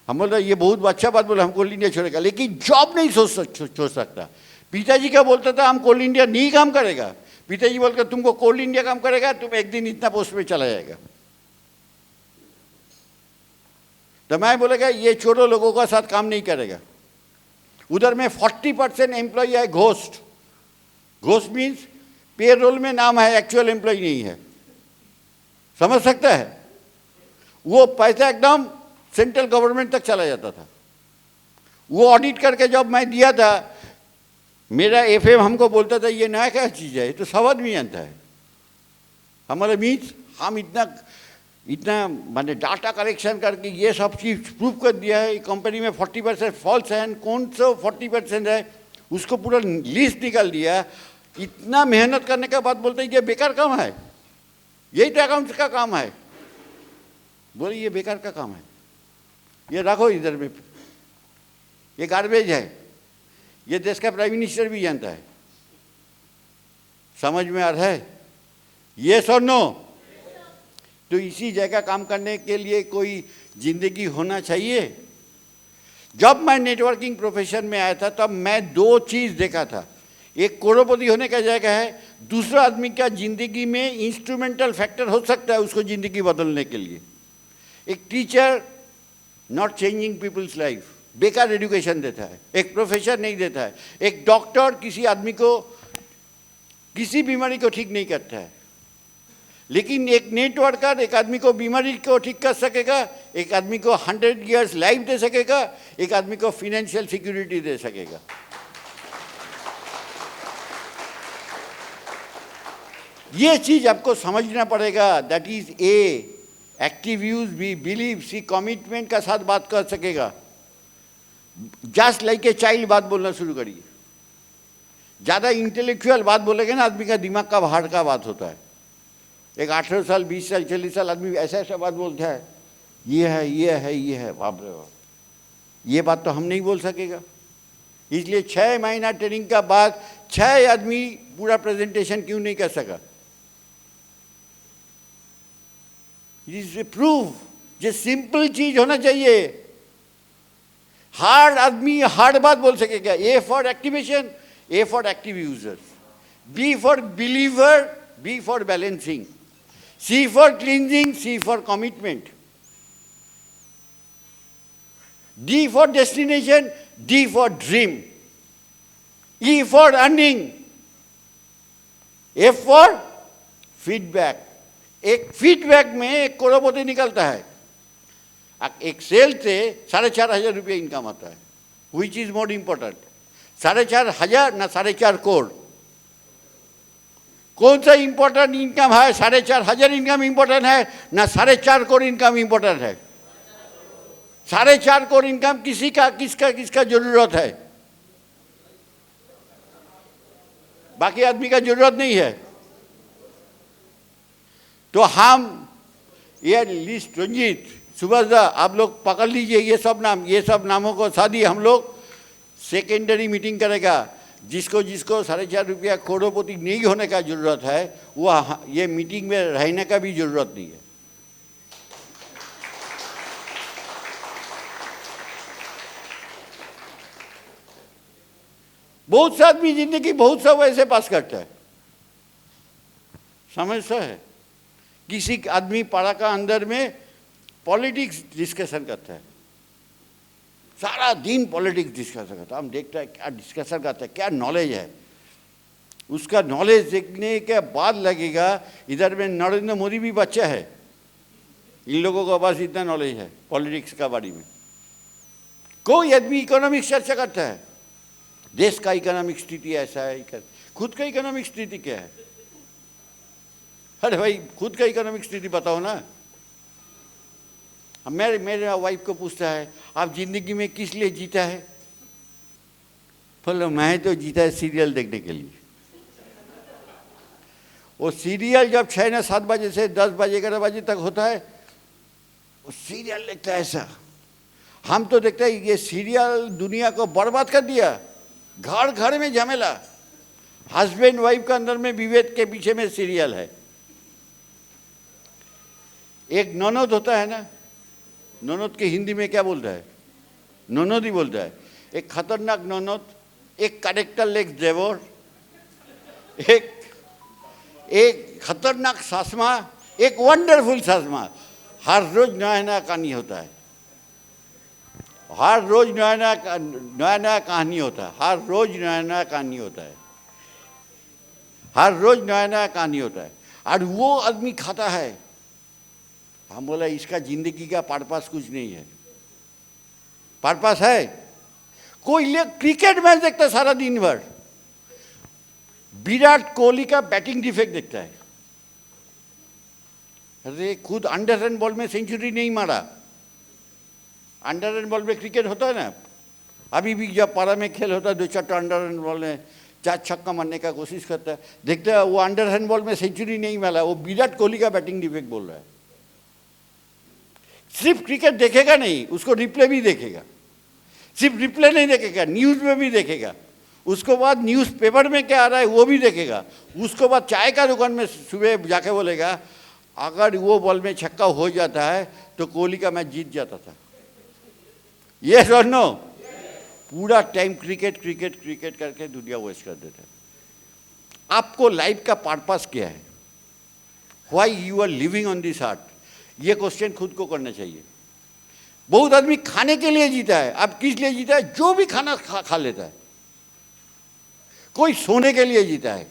हम बोला ये बहुत अच्छा बात बोला, हम कोल इंडिया छोड़ेगा, लेकिन जॉब नहीं छोड़ सकता। पिताजी का बोलता था हम कोल इंडिया नहीं काम करेगा, पिताजी बोलकर तुमको कोल इंडिया काम करेगा, तुम एक दिन इतना पोस्ट में चला जाएगा। तो मैं बोलेगा ये चोरों लोगों का साथ काम नहीं करेगा। उधर में 40% एम्प्लॉय है घोस्ट। घोस्ट मीन्स पेरोल में नाम है, एक्चुअल एम्प्लॉय नहीं है, समझ सकता है। वो पैसा एकदम सेंट्रल गवर्नमेंट तक चला जाता था। वो ऑडिट करके जब मैं दिया था, मेरा एफएम हमको बोलता था ये नया क्या चीज़ है, ये तो सब आदमी जानता है। हमारे मीन्स हम इतना मैंने डाटा कलेक्शन करके ये सब चीज़ प्रूव कर दिया है। कंपनी में 40% फॉल्स है, कौन सा 40% है उसको पूरा लिस्ट निकाल दिया। इतना मेहनत करने के बाद बोलते हैं ये बेकार काम है, यही तो अकाउंट्स का काम है। बोले ये बेकार का काम है, ये रखो इधर में, ये गार्बेज है। ये देश का प्राइम मिनिस्टर भी जानता है। समझ में आ रहा है? यस और नो? तो इसी जगह काम करने के लिए कोई जिंदगी होना चाहिए। जब मैं नेटवर्किंग प्रोफेशन में आया था तब मैं दो चीज़ देखा था। एक करोड़पति होने का जगह है, दूसरा आदमी का जिंदगी में इंस्ट्रूमेंटल फैक्टर हो सकता है उसको जिंदगी बदलने के लिए। एक teacher not changing people's life, बेकार एजुकेशन देता है, एक प्रोफेसर नहीं देता है। एक डॉक्टर किसी आदमी को किसी बीमारी को ठीक नहीं करता है, लेकिन एक नेटवर्कर एक आदमी को बीमारी को ठीक कर सकेगा, एक आदमी को 100 years लाइफ दे सकेगा, एक आदमी को फाइनेंशियल सिक्योरिटी दे सकेगा। ये चीज आपको समझना पड़ेगा। That is a active use B believe C commitment का साथ बात कर सकेगा। जस्ट लाइक ए चाइल्ड बात बोलना शुरू करिए। ज़्यादा इंटेलेक्चुअल बात बोलेंगे ना, आदमी का दिमाग का बाहर का बात होता है। एक 18 साल 20 साल 40 साल आदमी ऐसा ऐसा बात बोलता है, ये है ये है ये है, बाप रे बाप, ये बात तो हम नहीं बोल सकेगा। इसलिए 6 महीना ट्रेनिंग का बाद 6 आदमी पूरा प्रेजेंटेशन क्यों नहीं कर सका। It is a proof. जो सिंपल चीज होना चाहिए, हार्ड आदमी हार्ड बात बोल सकेगा। A for activation, A for active users, B for believer, B for balancing, C for cleansing, C for commitment, D for destination, D for dream, E for earning, F for feedback. एक feedback में एक करोड़पति निकलता है, एक cell से 4,500 रुपये income आता है। विच इज मोर इम्पोर्टेंट, 4,500 ना 4.5 करोड़? कौन सा इंपॉर्टेंट इनकम है? 4,500 इनकम इंपॉर्टेंट है ना 4.5 करोड़ इनकम इंपॉर्टेंट है? 4.5 करोड़ इनकम किसका जरूरत है? बाकी आदमी का जरूरत नहीं है। तो हम ये लिस्ट, रंजीत, सुभाषदा, आप लोग पकड़ लीजिए ये सब नाम, ये सब नामों को शादी हम लोग सेकेंडरी मीटिंग करेगा। जिसको 4.5 रुपया करोड़पति नहीं होने का जरूरत है, वो ये मीटिंग में रहने का भी जरूरत नहीं है। बहुत से आदमी जिंदगी बहुत सब ऐसे पास करता है, समझता है। किसी आदमी पाड़ा का अंदर में पॉलिटिक्स डिस्कशन करता है, सारा दिन पॉलिटिक्स डिस्कशन करता है। हम देखते हैं क्या डिस्कशन करता है, क्या नॉलेज है उसका। नॉलेज देखने के बाद लगेगा इधर में नरेंद्र मोदी भी बच्चा है, इन लोगों के पास इतना नॉलेज है पॉलिटिक्स का बारे में। कोई आदमी इकोनॉमिक्स चर्चा करता है, देश का इकोनॉमिक स्थिति ऐसा है, खुद का इकोनॉमिक स्थिति क्या है? अरे भाई खुद का इकोनॉमिक स्थिति बताओ ना। मेरे वाइफ को पूछता है आप जिंदगी में किस लिए जीता है? बोलो मैं तो जीता है सीरियल देखने के लिए। वो सीरियल जब 6 ना 7 बजे से 10 बजे 11 बजे तक होता है, वो सीरियल देखता है ऐसा। हम तो देखते हैं ये सीरियल दुनिया को बर्बाद कर दिया, घर घर में झमेला, हस्बैंड वाइफ का अंदर में विभेद के पीछे में सीरियल है। एक ननद होता है ना, ननद के हिंदी में क्या बोलता है? ननद ही बोलता है। एक खतरनाक ननद, एक कैरेक्टरलेस देवर, एक खतरनाक सासमा, एक वंडरफुल सासमा। हर रोज नया नया कहानी होता है, हर रोज नया नया कहानी होता है, हर रोज नया नया कहानी होता है, हर रोज नया नया कहानी होता है। और वो आदमी खाता है। हम बोला इसका जिंदगी का पर्पस कुछ नहीं है। पर्पस है? कोई क्रिकेट मैच देखता है सारा दिन भर, विराट कोहली का बैटिंग डिफेक्ट देखता है। अरे खुद अंडर रन बॉल में सेंचुरी नहीं मारा। अंडर रन बॉल में क्रिकेट होता है ना, अभी भी जब पारा में खेल होता है 2-4 अंडर रन बॉल में 4 छक्का मारने का कोशिश करता है, देखते हैं वो अंडर रन बॉल में सेंचुरी नहीं मारा, वो विराट कोहली का बैटिंग डिफेक्ट बोल रहा है। सिर्फ क्रिकेट देखेगा नहीं, उसको रिप्ले भी देखेगा। सिर्फ रिप्ले नहीं देखेगा, न्यूज़ में भी देखेगा। उसको बाद न्यूज़ पेपर में क्या आ रहा है वो भी देखेगा। उसको बाद चाय का दुकान में सुबह जाके बोलेगा अगर वो बॉल में छक्का हो जाता है तो कोहली का मैच जीत जाता था। यस और नो? पूरा टाइम क्रिकेट क्रिकेट क्रिकेट करके दुनिया वेस्ट कर देता है। आपको लाइफ का पर्पस क्या है? Why you are living on this earth? ये क्वेश्चन खुद को करना चाहिए। बहुत आदमी खाने के लिए जीता है। अब किस लिए जीता है? जो भी खाना खा लेता है। कोई सोने के लिए जीता है,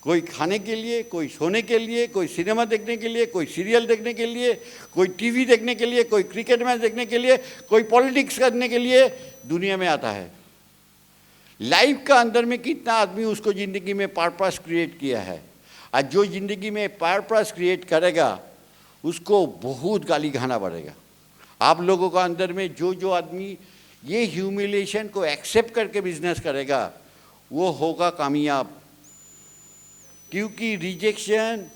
कोई खाने के लिए, कोई सोने के लिए, कोई सिनेमा देखने के लिए, कोई सीरियल देखने के लिए, कोई टीवी देखने के लिए, कोई क्रिकेट मैच देखने के लिए, कोई पॉलिटिक्स करने के लिए दुनिया में आता है। लाइफ का अंदर में कितना आदमी उसको जिंदगी में पर्पस क्रिएट किया है। और जो जिंदगी में पर्पस क्रिएट करेगा उसको बहुत गाली खाना पड़ेगा। आप लोगों का अंदर में जो आदमी ये ह्यूमिलिएशन को एक्सेप्ट करके बिजनेस करेगा वो होगा कामयाब। क्योंकि रिजेक्शन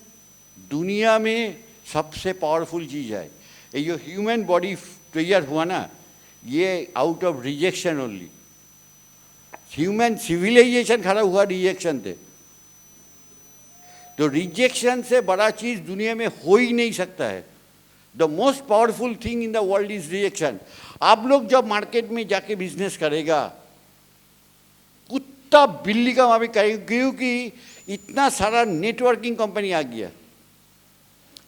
दुनिया में सबसे पावरफुल चीज़ है। ये जो ह्यूमन बॉडी तैयार हुआ ना, ये out of rejection only. Human civilization खड़ा हुआ रिजेक्शन थे। तो रिजेक्शन से बड़ा चीज़ दुनिया में हो ही नहीं सकता है। The most powerful thing in the world is rejection. आप लोग जब मार्केट में जाके बिजनेस करेगा, कुत्ता बिल्ली का वहाँ भी करेगा, क्योंकि इतना सारा नेटवर्किंग कंपनी आ गया।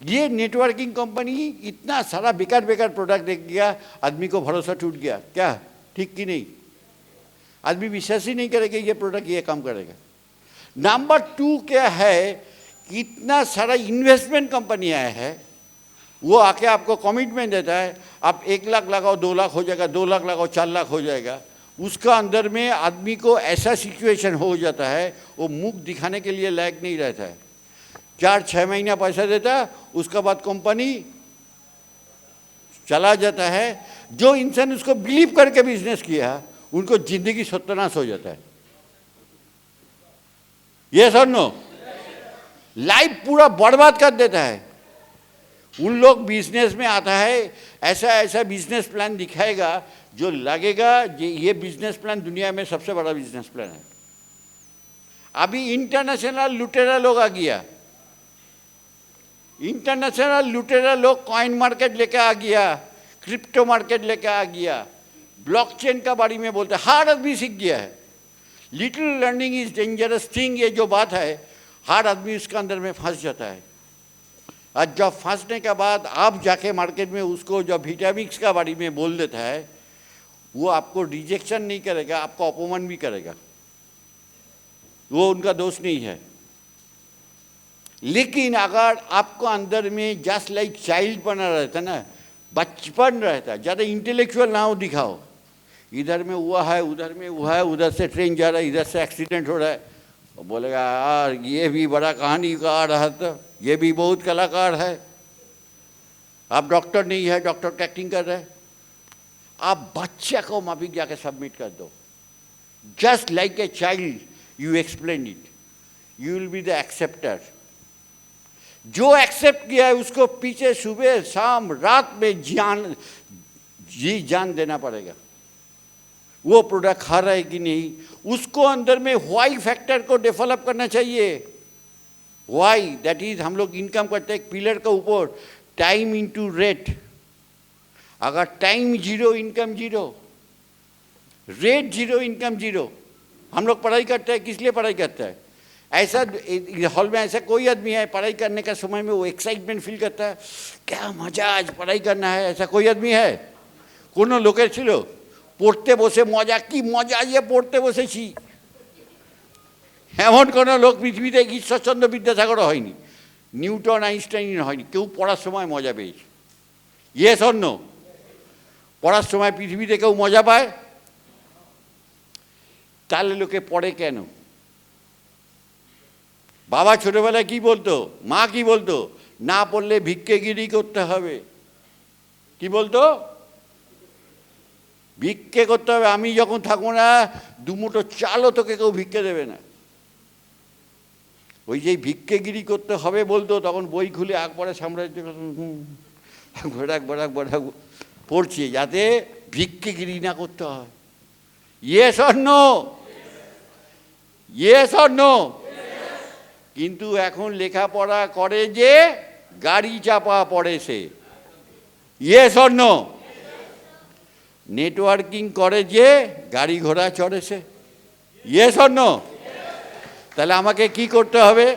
ये नेटवर्किंग कंपनी इतना सारा बेकार बेकार प्रोडक्ट देख गया, आदमी को भरोसा टूट गया। क्या ठीक कि नहीं? आदमी विश्वास ही नहीं करेगा ये प्रोडक्ट ये काम करेगा। नंबर 2 क्या है, इतना सारा इन्वेस्टमेंट कंपनी आया है, वो आके आपको कमिटमेंट देता है आप 1 लाख लगाओ 2 लाख हो जाएगा, 2 लाख लगाओ 4 लाख हो जाएगा। उसका अंदर में आदमी को ऐसा सिचुएशन हो जाता है वो मुख दिखाने के लिए लायक नहीं रहता है। 4-6 महीना पैसा देता है, उसका बाद कंपनी चला जाता है। जो इंसान उसको बिलीव करके बिजनेस किया उनको जिंदगी सत्यानाश हो जाता है। यस और नो? लाइफ पूरा बर्बाद कर देता है। उन लोग बिजनेस में आता है, ऐसा बिजनेस प्लान दिखाएगा जो लगेगा ये बिजनेस प्लान दुनिया में सबसे बड़ा बिजनेस प्लान है। अभी इंटरनेशनल लुटेरा लोग आ गया। इंटरनेशनल लुटेरा लोग कॉइन मार्केट लेके आ गया, क्रिप्टो मार्केट लेके आ गया, ब्लॉकचेन का बारे में बोलते हैं। हर आदमी सीख गया है। Little learning is dangerous thing, ये जो बात है हर आदमी उसके अंदर में फंस जाता है। और जब फंसने के बाद आप जाके मार्केट में उसको जब विटामिक्स का बारे में बोल देता है, वो आपको रिजेक्शन नहीं करेगा, आपको अपमान भी करेगा। वो उनका दोष नहीं है। लेकिन अगर आपको अंदर में जस्ट लाइक चाइल्ड बना रहता ना, बचपन रहता, ज़्यादा इंटेलेक्चुअल ना हो दिखाओ, इधर में हुआ है, उधर में हुआ है, उधर से ट्रेन जा रहा है, इधर से एक्सीडेंट हो रहा है, और बोलेगा यार ये भी बड़ा कहानीकार है, तो ये भी बहुत कलाकार है। आप डॉक्टर नहीं है, डॉक्टर का एक्टिंग कर रहे हैं, आप बच्चा को माफिक जाके सबमिट कर दो, just like a child you explain it, you will be the acceptor. जो एक्सेप्ट किया है उसको पीछे सुबह शाम रात में जी जान देना पड़ेगा। वो प्रोडक्ट खा रहा है कि नहीं, उसको अंदर में वाई फैक्टर को डेवलप करना चाहिए। वाई दैट इज, हम लोग इनकम करते हैं एक पिलर के ऊपर, टाइम इनटू रेट। अगर time zero, income zero, rate zero, income zero. हम लोग पढ़ाई करते हैं, किस लिए पढ़ाई करते हैं? ऐसा हॉल में ऐसा कोई आदमी है पढ़ाई करने का समय में वो एक्साइटमेंट फील करता है, क्या मजा आज पढ़ाई करना है, ऐसा कोई आदमी है? কোনো লোকের ছিল পড়তে বসে মজা, কি মজা যে পড়তে বসেছি, এমন কোনো লোক পৃথিবীতে ঈশ্বরচন্দ্র বিদ্যাসাগরও হয়নি, নিউটন আইনস্টাইন হয়নি, কেউ পড়ার সময় মজা পেয়েছে। Yes or no? পড়ার সময় পৃথিবীতে কেউ মজা পায়? তাহলে লোকে পড়ে কেন? বাবা ছোটবেলায় কি বলতো, মা কি বলতো? না পড়লে ভিক্ষেগিরি করতে হবে। কি বলতো? ভিক্ষে করতে হবে, আমি যখন থাকবো না দুমুঠো চালও তোকে কেউ ভিক্ষে দেবে না। ওই যে ভিক্ষেগিরি করতে হবে বলতো, তখন বই খুলে আকবরের সাম্রাজ্য পড়ছি যাতে ভিক্ষেগিরি না করতে হয়। Yes or no? Yes or no? কিন্তু এখন লেখাপড়া করে যে গাড়ি চাপা পড়ে সে। Yes or no? নেটওয়ার্কিং করে যে গাড়ি ঘোড়া চড়ে সে। Yes or no? তাহলে আমাকে কি করতে হবে?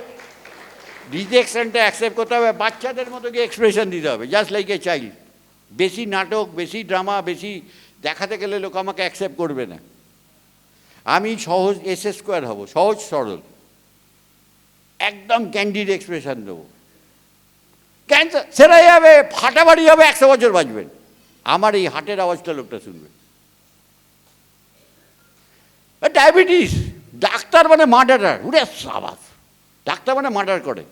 রিজেকশনটা অ্যাকসেপ্ট করতে হবে, বাচ্চাদের মতো গিয়ে এক্সপ্রেশন দিতে হবে, জাস্ট লাইক এ চাইল্ড। বেশি নাটক, বেশি ড্রামা, বেশি দেখাতে গেলে লোক আমাকে অ্যাকসেপ্ট করবে না। আমি সহজ এস স্কোয়ার হব, সহজ সরল, একদম ক্যান্ডিড এক্সপ্রেশন দেবো। ক্যান্সার সেরে যাবে, ফাটাফাটি হবে, 100 বছর বাঁচবেন। আমার এই হার্টের আওয়াজটা লোকটা শুনবে। ডায়াবেটিস, ডাক্তার মানে মার্ডারার, উড়ে সাবাস, ডাক্তার মানে মার্ডার করে।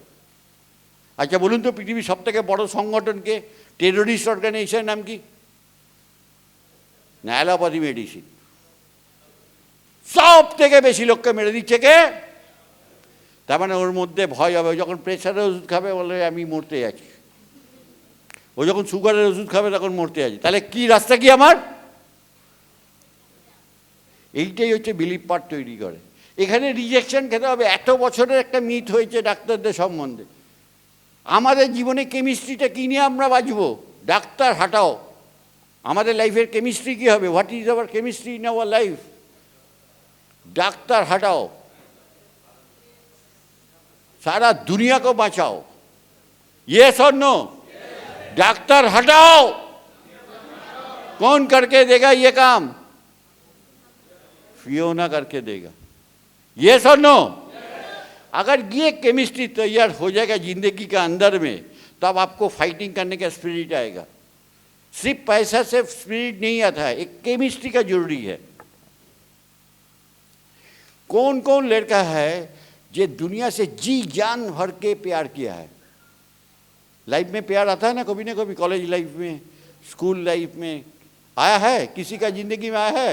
আচ্ছা বলুন তো, পৃথিবীর সব থেকে বড় সংগঠনকে, টেরোরিস্ট অর্গানাইজেশনের নাম কি? না, অ্যালোপ্যাথি মেডিসিন। সব থেকে বেশি লোককে মেরে দিচ্ছে কে? তার মানে ওর মধ্যে ভয় হবে। যখন প্রেশারের ওষুধ খাবে বলে আমি মরতে যাচ্ছি, ও যখন সুগারের ওষুধ খাবে তখন মরতে যাচ্ছি। তাহলে কি রাস্তা কি আমার? এইটাই হচ্ছে বিলিভ পার্ট তৈরি করে। এখানে রিজেকশন খেতে হবে। এত বছরের একটা মিথ হয়েছে ডাক্তারদের সম্বন্ধে। আমাদের জীবনে কেমিস্ট্রিটা কী নিয়ে আমরা বাঁচবো? ডাক্তার হাঁটাও, আমাদের লাইফের কেমিস্ট্রি কী হবে? What is our chemistry in our life? Doctor हटाओ, सारा दुनिया को बचाओ। ये और नो? डॉक्टर हटाओ, कौन करके देगा ये काम? फियोना करके देगा। ये और नो? अगर ये केमिस्ट्री तैयार हो जाएगा जिंदगी के अंदर में, तब आपको फाइटिंग करने का स्पिरिट आएगा। सिर्फ पैसा से स्पिरिट नहीं आता है, एक केमिस्ट्री का जरूरी है। कौन कौन लड़का है जो दुनिया से जी जान भर के प्यार किया है? लाइफ में प्यार आता है ना कभी, कॉलेज लाइफ में, स्कूल लाइफ में आया है? किसी का जिंदगी में आया है?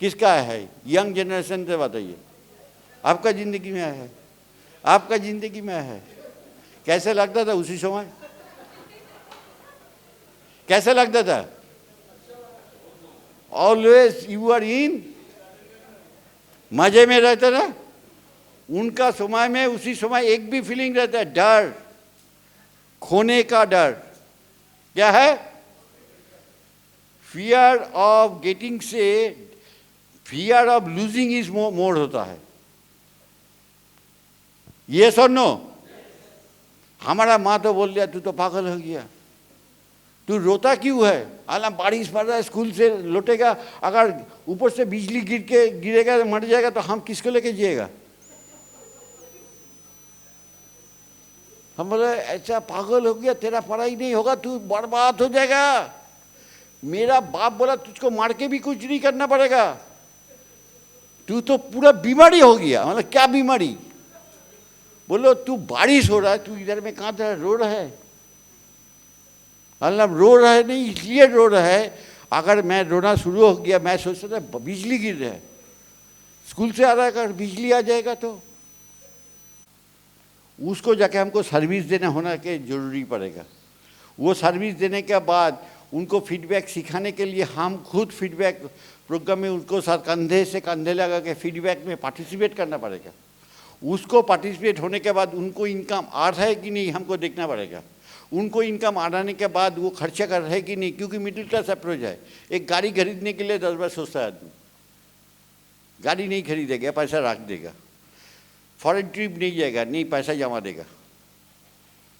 किसका आया है? यंग जनरेशन से बताइए, आपका जिंदगी में आया है? आपका जिंदगी में आया है? कैसे लगता था उसी समय? कैसे लगता था? ऑलवेज यू आर इन, मजे में रहता ना। उनका समय में उसी समय एक भी फीलिंग रहता है, डर, खोने का डर। क्या है? फियर ऑफ गेटिंग से fear of losing is more होता है। ये सुनो, हमारा माँ तो बोल दिया तू तो पागल हो गया, तू रोता क्यों है? आला बारिश पड़ रहा है, स्कूल से लौटेगा, अगर ऊपर से बिजली गिरेगा मर जाएगा तो हम किसको लेके जिएगा? हम बोले ऐसा पागल हो गया, तेरा पढ़ाई नहीं होगा, तू बर्बाद हो जाएगा। मेरा बाप बोला तुझको मार के भी कुछ नहीं करना पड़ेगा, तू तो पूरा बीमारी हो गया। मतलब क्या बीमारी? बोलो तू बारिश हो रहा है, तू इधर में कहाँ रो रहा है? मतलब रो रहा है नहीं, इसलिए रो रहा है, अगर मैं रोना शुरू हो गया, मैं सोचता था बिजली गिर रहा है, स्कूल से आ रहा है, अगर बिजली आ जाएगा तो उसको जाके हमको सर्विस देना होना के जरूरी पड़ेगा। वो सर्विस देने के बाद उनको फीडबैक सिखाने के लिए हम खुद फीडबैक प्रोग्राम में उनको साथ कंधे से कंधे लगा के फीडबैक में पार्टिसिपेट करना पड़ेगा। उसको पार्टिसिपेट होने के बाद उनको इनकम आ रहा है कि नहीं हमको देखना पड़ेगा। उनको इनकम आने के बाद वो खर्चा कर रहे हैं कि नहीं, क्योंकि मिडिल क्लास अप्रोच है। एक गाड़ी खरीदने के लिए 10 बार सोचता है आदमी, गाड़ी नहीं खरीदेगा, पैसा रख देगा। फॉरेन ट्रिप नहीं जाएगा, नहीं पैसा जमा देगा।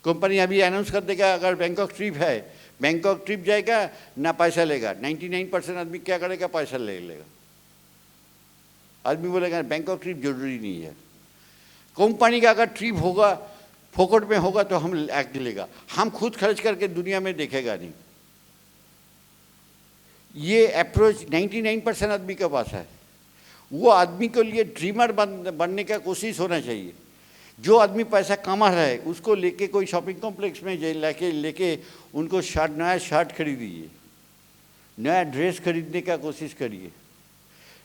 कंपनी अभी अनाउंस कर देगा अगर बैंकॉक ट्रिप है, बैंकॉक ट्रिप जाएगा ना पैसा लेगा। 99% आदमी क्या करेगा, पैसा ले लेगा। आदमी बोलेगा बैंकॉक ट्रिप जरूरी नहीं है। कंपनी का अगर ट्रिप होगा फोकट में होगा तो हम एक्ट लेगा, हम खुद खर्च करके दुनिया में देखेगा नहीं। ये अप्रोच 99% आदमी के पास है। वो आदमी के लिए ड्रीमर बनने का कोशिश होना चाहिए। जो आदमी पैसा कमा रहा है उसको लेके कोई शॉपिंग कॉम्प्लेक्स में लेके उनको नया शर्ट खरीदिए, नया ड्रेस खरीदने का कोशिश करिए,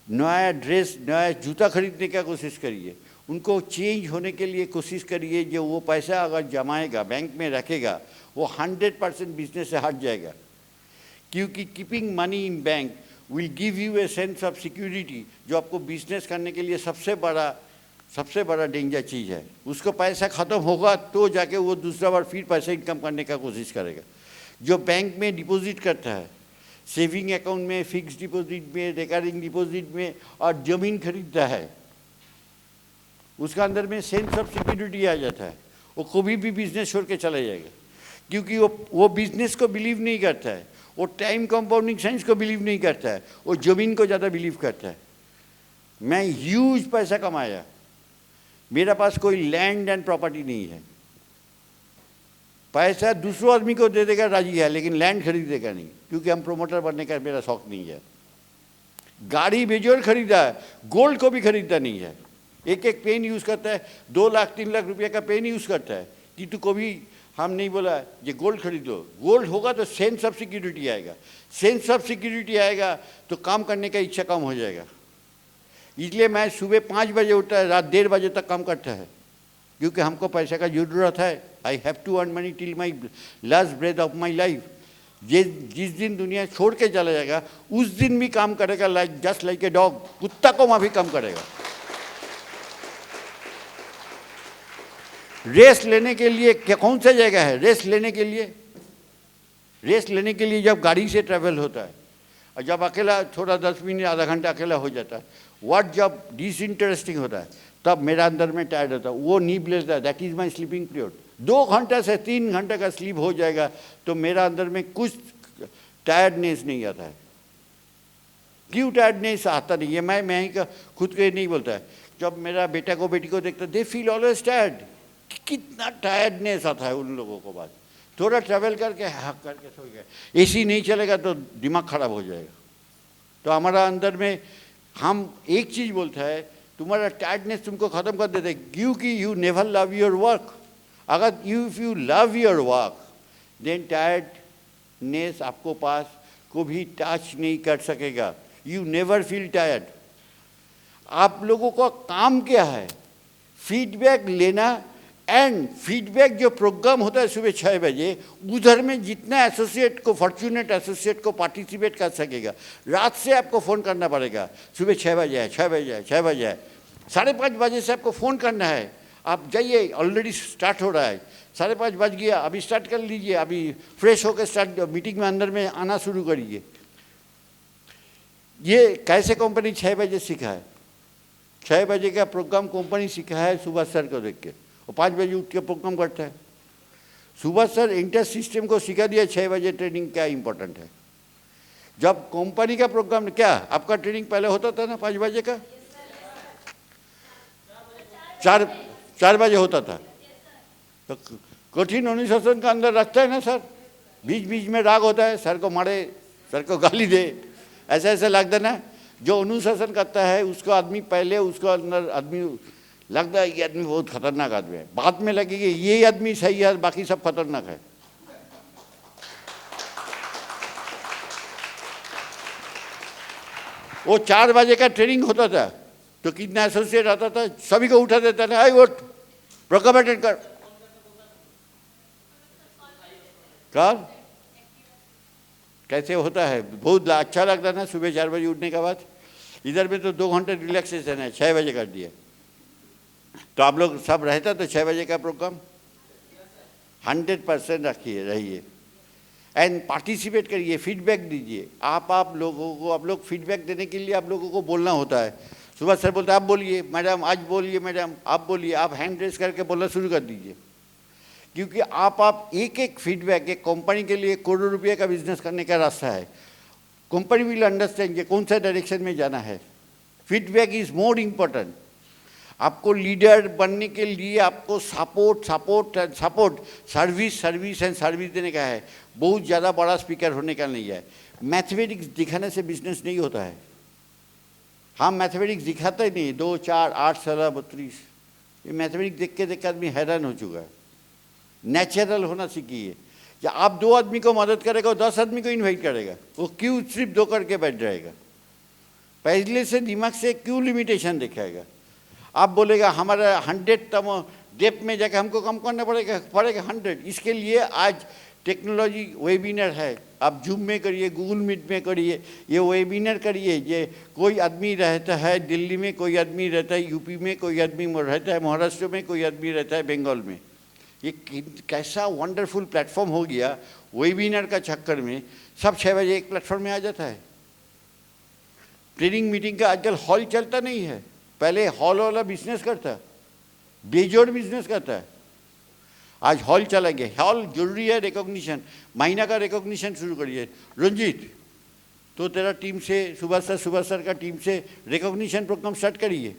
नया जूता खरीदने का कोशिश करिए। उनको चेंज होने के लिए कोशिश करिए। जो वो पैसा अगर जमाएगा, बैंक में रखेगा, वो 100% बिजनेस से हट जाएगा। क्योंकि keeping money in bank will give U a sense of security, जो आपको बिजनेस करने के लिए सबसे बड़ा डेंजर चीज़ है। उसको पैसा ख़त्म होगा तो जाके वो दूसरा बार फिर पैसा इनकम करने का कोशिश करेगा। जो बैंक में डिपॉजिट करता है, सेविंग अकाउंट में, फिक्स डिपॉजिट में, रिकरिंग डिपॉजिट में, और ज़मीन खरीदता है, उसका अंदर में सेंस ऑफ सिक्योरिटी आ जाता है। वो कभी भी बिजनेस छोड़ के चला जाएगा, क्योंकि वो बिजनेस को बिलीव नहीं करता है, वो टाइम कंपाउंडिंग साइंस को बिलीव नहीं करता है, वो ज़मीन को ज़्यादा बिलीव करता है। मैं ह्यूज पैसा कमाया, मेरा पास कोई लैंड एंड प्रॉपर्टी नहीं है। पैसा दूसरों आदमी को दे देगा राजी है, लेकिन लैंड खरीदेगा नहीं, क्योंकि हम प्रोमोटर बनने का मेरा शौक नहीं है। गाड़ी बेजोर खरीदा है, गोल्ड को भी खरीदता नहीं है। एक पेन यूज़ करता है, 2 लाख 3 लाख रुपये का पेन यूज़ करता है। कि तू कभी हम नहीं बोला ये गोल्ड खरीदो। गोल्ड होगा तो सेंस ऑफ सिक्योरिटी आएगा, सेंस ऑफ सिक्योरिटी आएगा तो काम करने का इच्छा कम हो जाएगा। इसलिए मैं सुबह 5 बजे उठता है, रात 1:30 बजे तक काम करता है, क्योंकि हमको पैसे का ज़रूरत है। I have to earn money till my last breath of my life. जिस दिन दुनिया छोड़ के चला जाएगा उस दिन भी काम करेगा, जस्ट लाइक ए डॉग। कुत्ता को वहाँ भी काम करेगा। रेस्ट लेने के लिए कौन सा जगह है? रेस्ट लेने के लिए जब गाड़ी से ट्रैवल होता है, और जब अकेला थोड़ा 10 मिनट आधा घंटा अकेला हो जाता है, जब डिसइंटरेस्टिंग होता है, तब मेरा अंदर में टायर्ड होता है, वो नींद लेता है। That is my sleeping period. 2 घंटा से 3 घंटे का स्लीप हो जाएगा तो मेरा अंदर में कुछ टायर्डनेस नहीं आता है। क्यों टायर्डनेस आता नहीं है? मैं ही खुद को नहीं बोलता है। जब मेरा बेटा को बेटी को देखता, दे फील ऑलवेज टायर्ड। कितना टायर्डनेस आता है उन लोगों को। बाद थोड़ा ट्रैवल करके हक करके सो गए, एसी नहीं चलेगा तो दिमाग खराब हो जाएगा। तो हमारा अंदर में हम एक चीज़ बोलता है, तुम्हारा टायर्डनेस तुमको ख़त्म कर देते, क्योंकि you never love your work. अगर if you love your work then tiredness आपको पास को भी टच नहीं कर सकेगा। You never feel tired. आप लोगों का काम क्या है? फीडबैक लेना। एंड फीडबैक जो प्रोग्राम होता है सुबह 6 बजे, उधर में जितना एसोसिएट को, फॉर्चूनेट एसोसिएट को पार्टिसिपेट कर सकेगा, रात से आपको फ़ोन करना पड़ेगा। सुबह 6 बजे है, 6 बजे है, 6 बजे है, 5:30 बजे से आपको फ़ोन करना है। आप जाइए, ऑलरेडी स्टार्ट हो रहा है, 5:30 बज गया, अभी स्टार्ट कर लीजिए, अभी फ्रेश होकर स्टार्ट मीटिंग में अंदर में आना शुरू करिए। ये कैसे कंपनी 6 बजे सीखा है? 6 बजे का प्रोग्राम कंपनी सीखा है सुभाष सर को देख के। वो 5 बजे उठ के प्रोग्राम करता है। सुभाष सर इंटर सिस्टम को सिखा दिया 6 बजे ट्रेनिंग क्या इंपॉर्टेंट है। जब कंपनी का प्रोग्राम, क्या आपका ट्रेनिंग पहले होता था ना 5 बजे का? 4 बजे होता था। तो कठिन अनुशासन का अंदर रखता है ना सर। बीच बीच में राग होता है, सर को मारे, सर को गाली दे, ऐसा ऐसा लगता है ना। जो अनुशासन करता है उसको आदमी पहले, उसको अंदर आदमी लगता है ये आदमी बहुत खतरनाक आदमी है, बाद में लगेगा ये आदमी सही है, बाकी सब खतरनाक है। वो 4 बजे का ट्रेनिंग होता था तो कितना एसोसिएट आता था, सभी को उठा देता था, आई वोट प्रोक्लेम कर कैसे होता है। बहुत अच्छा लगता था सुबह 4 बजे उठने के बाद। इधर में तो 2 घंटे रिलैक्सेशन है, 6 बजे कर दिया। तो आप लोग सब रहता तो 6 बजे का प्रोग्राम 100% रखिए, रहिए एंड पार्टिसिपेट करिए, फीडबैक दीजिए। आप लोगों को, आप लोग फीडबैक देने के लिए आप लोगों को बोलना होता है। सुबह सर बोलते आप बोलिए मैडम, आज बोलिए मैडम, आप बोलिए, आप हैंड रेस करके बोलना शुरू कर दीजिए। क्योंकि आप एक फीडबैक एक कंपनी के लिए करोड़ों रुपये का बिजनेस करने का रास्ता है। कंपनी विल अंडरस्टैंड कौन सा डायरेक्शन में जाना है। Feedback is more important. आपको लीडर बनने के लिए आपको सपोर्ट सर्विस एंड सर्विस देने का है। बहुत ज़्यादा बड़ा स्पीकर होने का नहीं है। मैथमेटिक्स दिखाने से बिजनेस नहीं होता है। हम मैथमेटिक्स दिखाते ही नहीं, 2 4 8 16 32, ये मैथमेटिक्स देख के आदमी हैरान हो चुका है। नेचुरल होना सीखिए कि आप 2 आदमी को मदद करेगा, 10 आदमी को इन्वाइट करेगा, वो क्यों सिर्फ 2 करके बैठ जाएगा। पहले से दिमाग से क्यों लिमिटेशन दिखाएगा। आप बोलेगा हमारा 100तम डेप्थ में जाकर हमको कम करना पड़ेगा 100। इसके लिए आज टेक्नोलॉजी वेबिनार है, आप जूम में करिए, गूगल मीट में करिए, ये वेबिनार करिए। ये कोई आदमी रहता है दिल्ली में, कोई आदमी रहता है यूपी में, कोई आदमी रहता है महाराष्ट्र में, कोई आदमी रहता है बंगाल में। ये कैसा वंडरफुल प्लेटफॉर्म हो गया। वेबिनार का चक्कर में सब 6 बजे एक प्लेटफॉर्म में आ जाता है। ट्रेनिंग मीटिंग का आजकल हॉल चलता नहीं है। पहले हॉल वाला बिजनेस करता, बेजोड़ बिजनेस करता है, आज हॉल चला गया। हॉल जरूरी है, रिकॉग्निशन, महीना का रिकॉग्निशन शुरू करिए। रंजीत तो तेरा टीम से सुभाष सर का टीम से रिकॉग्निशन प्रोग्राम स्टार्ट करिए।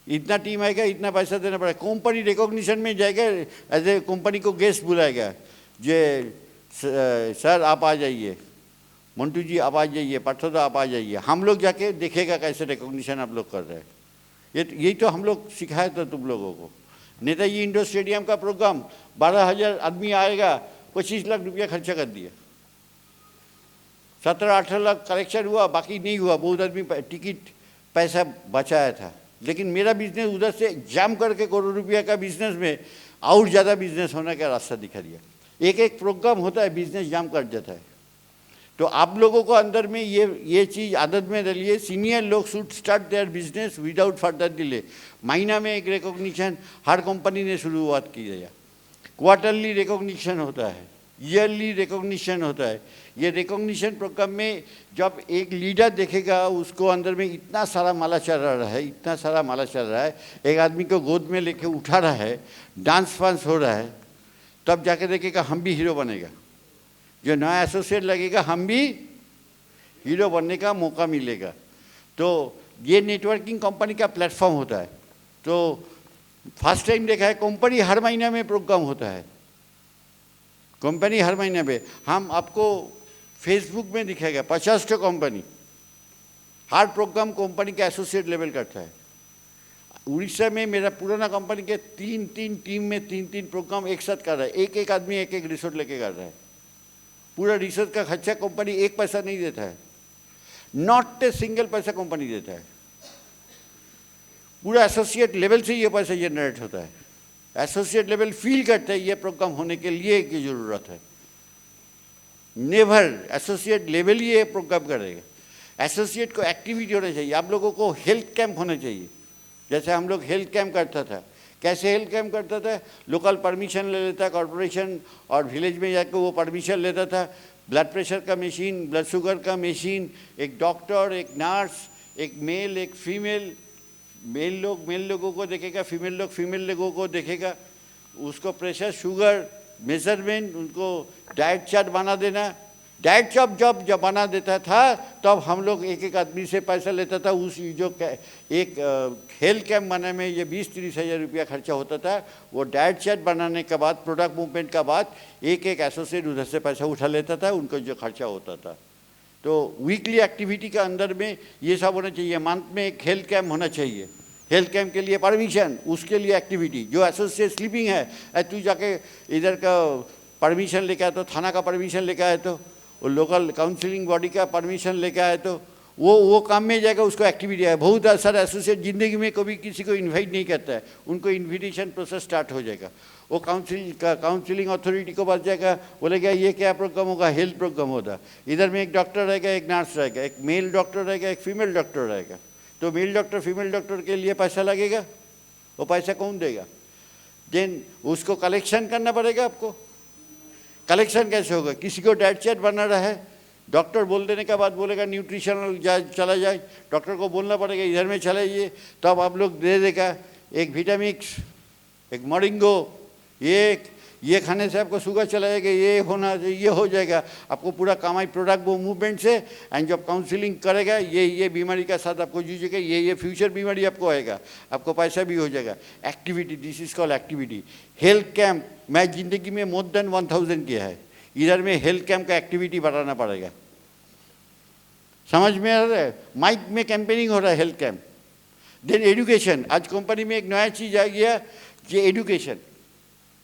इतना टीम आएगा, इतना पैसा देना पड़ेगा। कंपनी रिकॉग्निशन में जाएगा, एज ए कंपनी को गेस्ट बुलाएगा, जे सर आप आ जाइए, मंटू जी आप आ जाइए, पाठोदा आप आ जाइए। हम लोग जाके देखेगा कैसे रिकॉग्निशन आप लोग कर रहे हैं। यही तो हम लोग सिखाया था तुम लोगों को। नेताजी इंडोर स्टेडियम का प्रोग्राम 12,000 आदमी आएगा, 25 लाख रुपया खर्चा कर दिया। 17-18 लाख कलेक्शन हुआ, बाकी नहीं हुआ। बहुत आदमी टिकट पैसा बचाया था। लेकिन मेरा बिजनेस उधर से जाम करके करोड़ रुपया का बिजनेस में और ज़्यादा बिजनेस होने का रास्ता दिखा दिया। एक प्रोग्राम होता है, बिजनेस जाम कर जाता है। तो आप लोगों को अंदर में ये चीज़ आदत में डालिए। सीनियर लोग should start their business without further delay. महीना में एक रिकॉग्निशन हर कंपनी ने शुरुआत की है। क्वार्टरली रिकॉग्निशन होता है, ईयरली रिकॉग्निशन होता है। ये रिकॉग्निशन प्रोग्राम में जब एक लीडर देखेगा, उसको अंदर में इतना सारा माला चल रहा है, इतना सारा माला चल रहा है, एक आदमी को गोद में लेके उठा रहा है, डांस वांस हो रहा है, तब जाके देखेगा हम भी हीरो बनेगा। जो नया एसोसिएट लगेगा, हम भी हीरो बनने का मौका मिलेगा। तो ये नेटवर्किंग कंपनी का प्लेटफॉर्म होता है। तो फर्स्ट टाइम देखा है कंपनी हर महीने में प्रोग्राम होता है। कंपनी हर महीने में हम आपको फेसबुक में दिखाएगा 50 कंपनी हर प्रोग्राम कंपनी के एसोसिएट लेवल करता है। उड़ीसा में मेरा पुराना कंपनी के 3 टीम में 3 प्रोग्राम एक साथ कर रहा है। एक आदमी एक रिसोर्ट लेके कर रहा है। पूरा रिसर्च का खर्चा कंपनी एक पैसा नहीं देता है, नॉट ए सिंगल पैसा कंपनी देता है। पूरा एसोसिएट लेवल से ये पैसा जनरेट होता है। एसोसिएट लेवल फील करता है ये प्रोग्राम होने के लिए की ज़रूरत है। नेवर एसोसिएट लेवल ही ये प्रोग्राम करेगा। एसोसिएट को एक्टिविटी होना चाहिए। आप लोगों को हेल्थ कैंप होना चाहिए। जैसे हम लोग हेल्थ कैंप करता था। कैसे हेल्थ कैंप करता था? लोकल परमिशन ले लेता, कॉर्पोरेशन और विलेज में जाकर वो परमिशन लेता था। ब्लड प्रेशर का मशीन, ब्लड शुगर का मशीन, एक डॉक्टर, एक नर्स, एक मेल, एक फीमेल। मेल लोगों को देखेगा, फीमेल लोग फीमेल लोगों को देखेगा। उसको प्रेशर, शुगर, मेजरमेंट, उनको डाइट चार्ट बना देना। डाइट चार्ट जब बना देता था तब हम लोग एक आदमी से पैसा लेता था। उस जो एक हेल्थ कैंप बनाने में ये 20-30 हज़ार रुपया खर्चा होता था। वो डाइट चार्ट बनाने के बाद, प्रोडक्ट मूवमेंट का बाद एक एसोसिएट उधर से पैसा उठा लेता था, उनको जो खर्चा होता था। तो वीकली एक्टिविटी के अंदर में ये सब होना चाहिए। मंथ में एक हेल्थ कैंप होना चाहिए। हेल्थ कैंप के लिए परमिशन, उसके लिए एक्टिविटी। जो एसोसिएट स्लीपिंग है, तू जाके इधर का परमिशन लेके आए, तो थाना का परमिशन लेके आए, तो वो लोकल काउंसिलिंग बॉडी का परमिशन लेके आए, तो वो काम में जाएगा, उसको एक्टिविटी है। बहुत सारे एसोसिएट ज़िंदगी में कभी किसी को इन्वाइट नहीं करता है, उनको इन्विटेशन प्रोसेस स्टार्ट हो जाएगा। वो काउंसिलिंग अथॉरिटी को पास जाएगा, बोलेगा ये क्या प्रोग्राम होगा, हेल्थ प्रोग्राम होगा। इधर में एक डॉक्टर रहेगा, एक नर्स रहेगा, एक मेल डॉक्टर रहेगा, एक फीमेल डॉक्टर रहेगा। तो मेल डॉक्टर फीमेल डॉक्टर के लिए पैसा लगेगा, वो पैसा कौन देगा? देन उसको कलेक्शन करना पड़ेगा आपको। कलेक्शन कैसे होगा? किसी को डाइट चार्ट बना रहा है, डॉक्टर बोल देने के बाद बोलेगा न्यूट्रिशनल चला जाए, डॉक्टर को बोलना पड़ेगा इधर में चला जाइए, तब आप लोग दे देगा एक विटामिक्स, एक मोरिंगो, ये खाने से आपको शुगर चला जाएगा, ये होना ये हो जाएगा। आपको पूरा कमाई प्रोडक्ट वो मूवमेंट से, एंड जब काउंसलिंग करेगा ये बीमारी का साथ आपको जूझेगा, ये फ्यूचर बीमारी आपको आएगा, आपको पैसा भी हो जाएगा। Activity, this is called activity. Health camp मैं ज़िंदगी में मोर देन 1000 किया है। इधर में हेल्थ कैंप का एक्टिविटी बढ़ाना पड़ेगा। समझ में आ रहा है? माइक में कैंपेनिंग हो रहा है, हेल्थ कैंप। देन एजुकेशन, आज कंपनी में एक नया चीज़ आ गया कि एजुकेशन।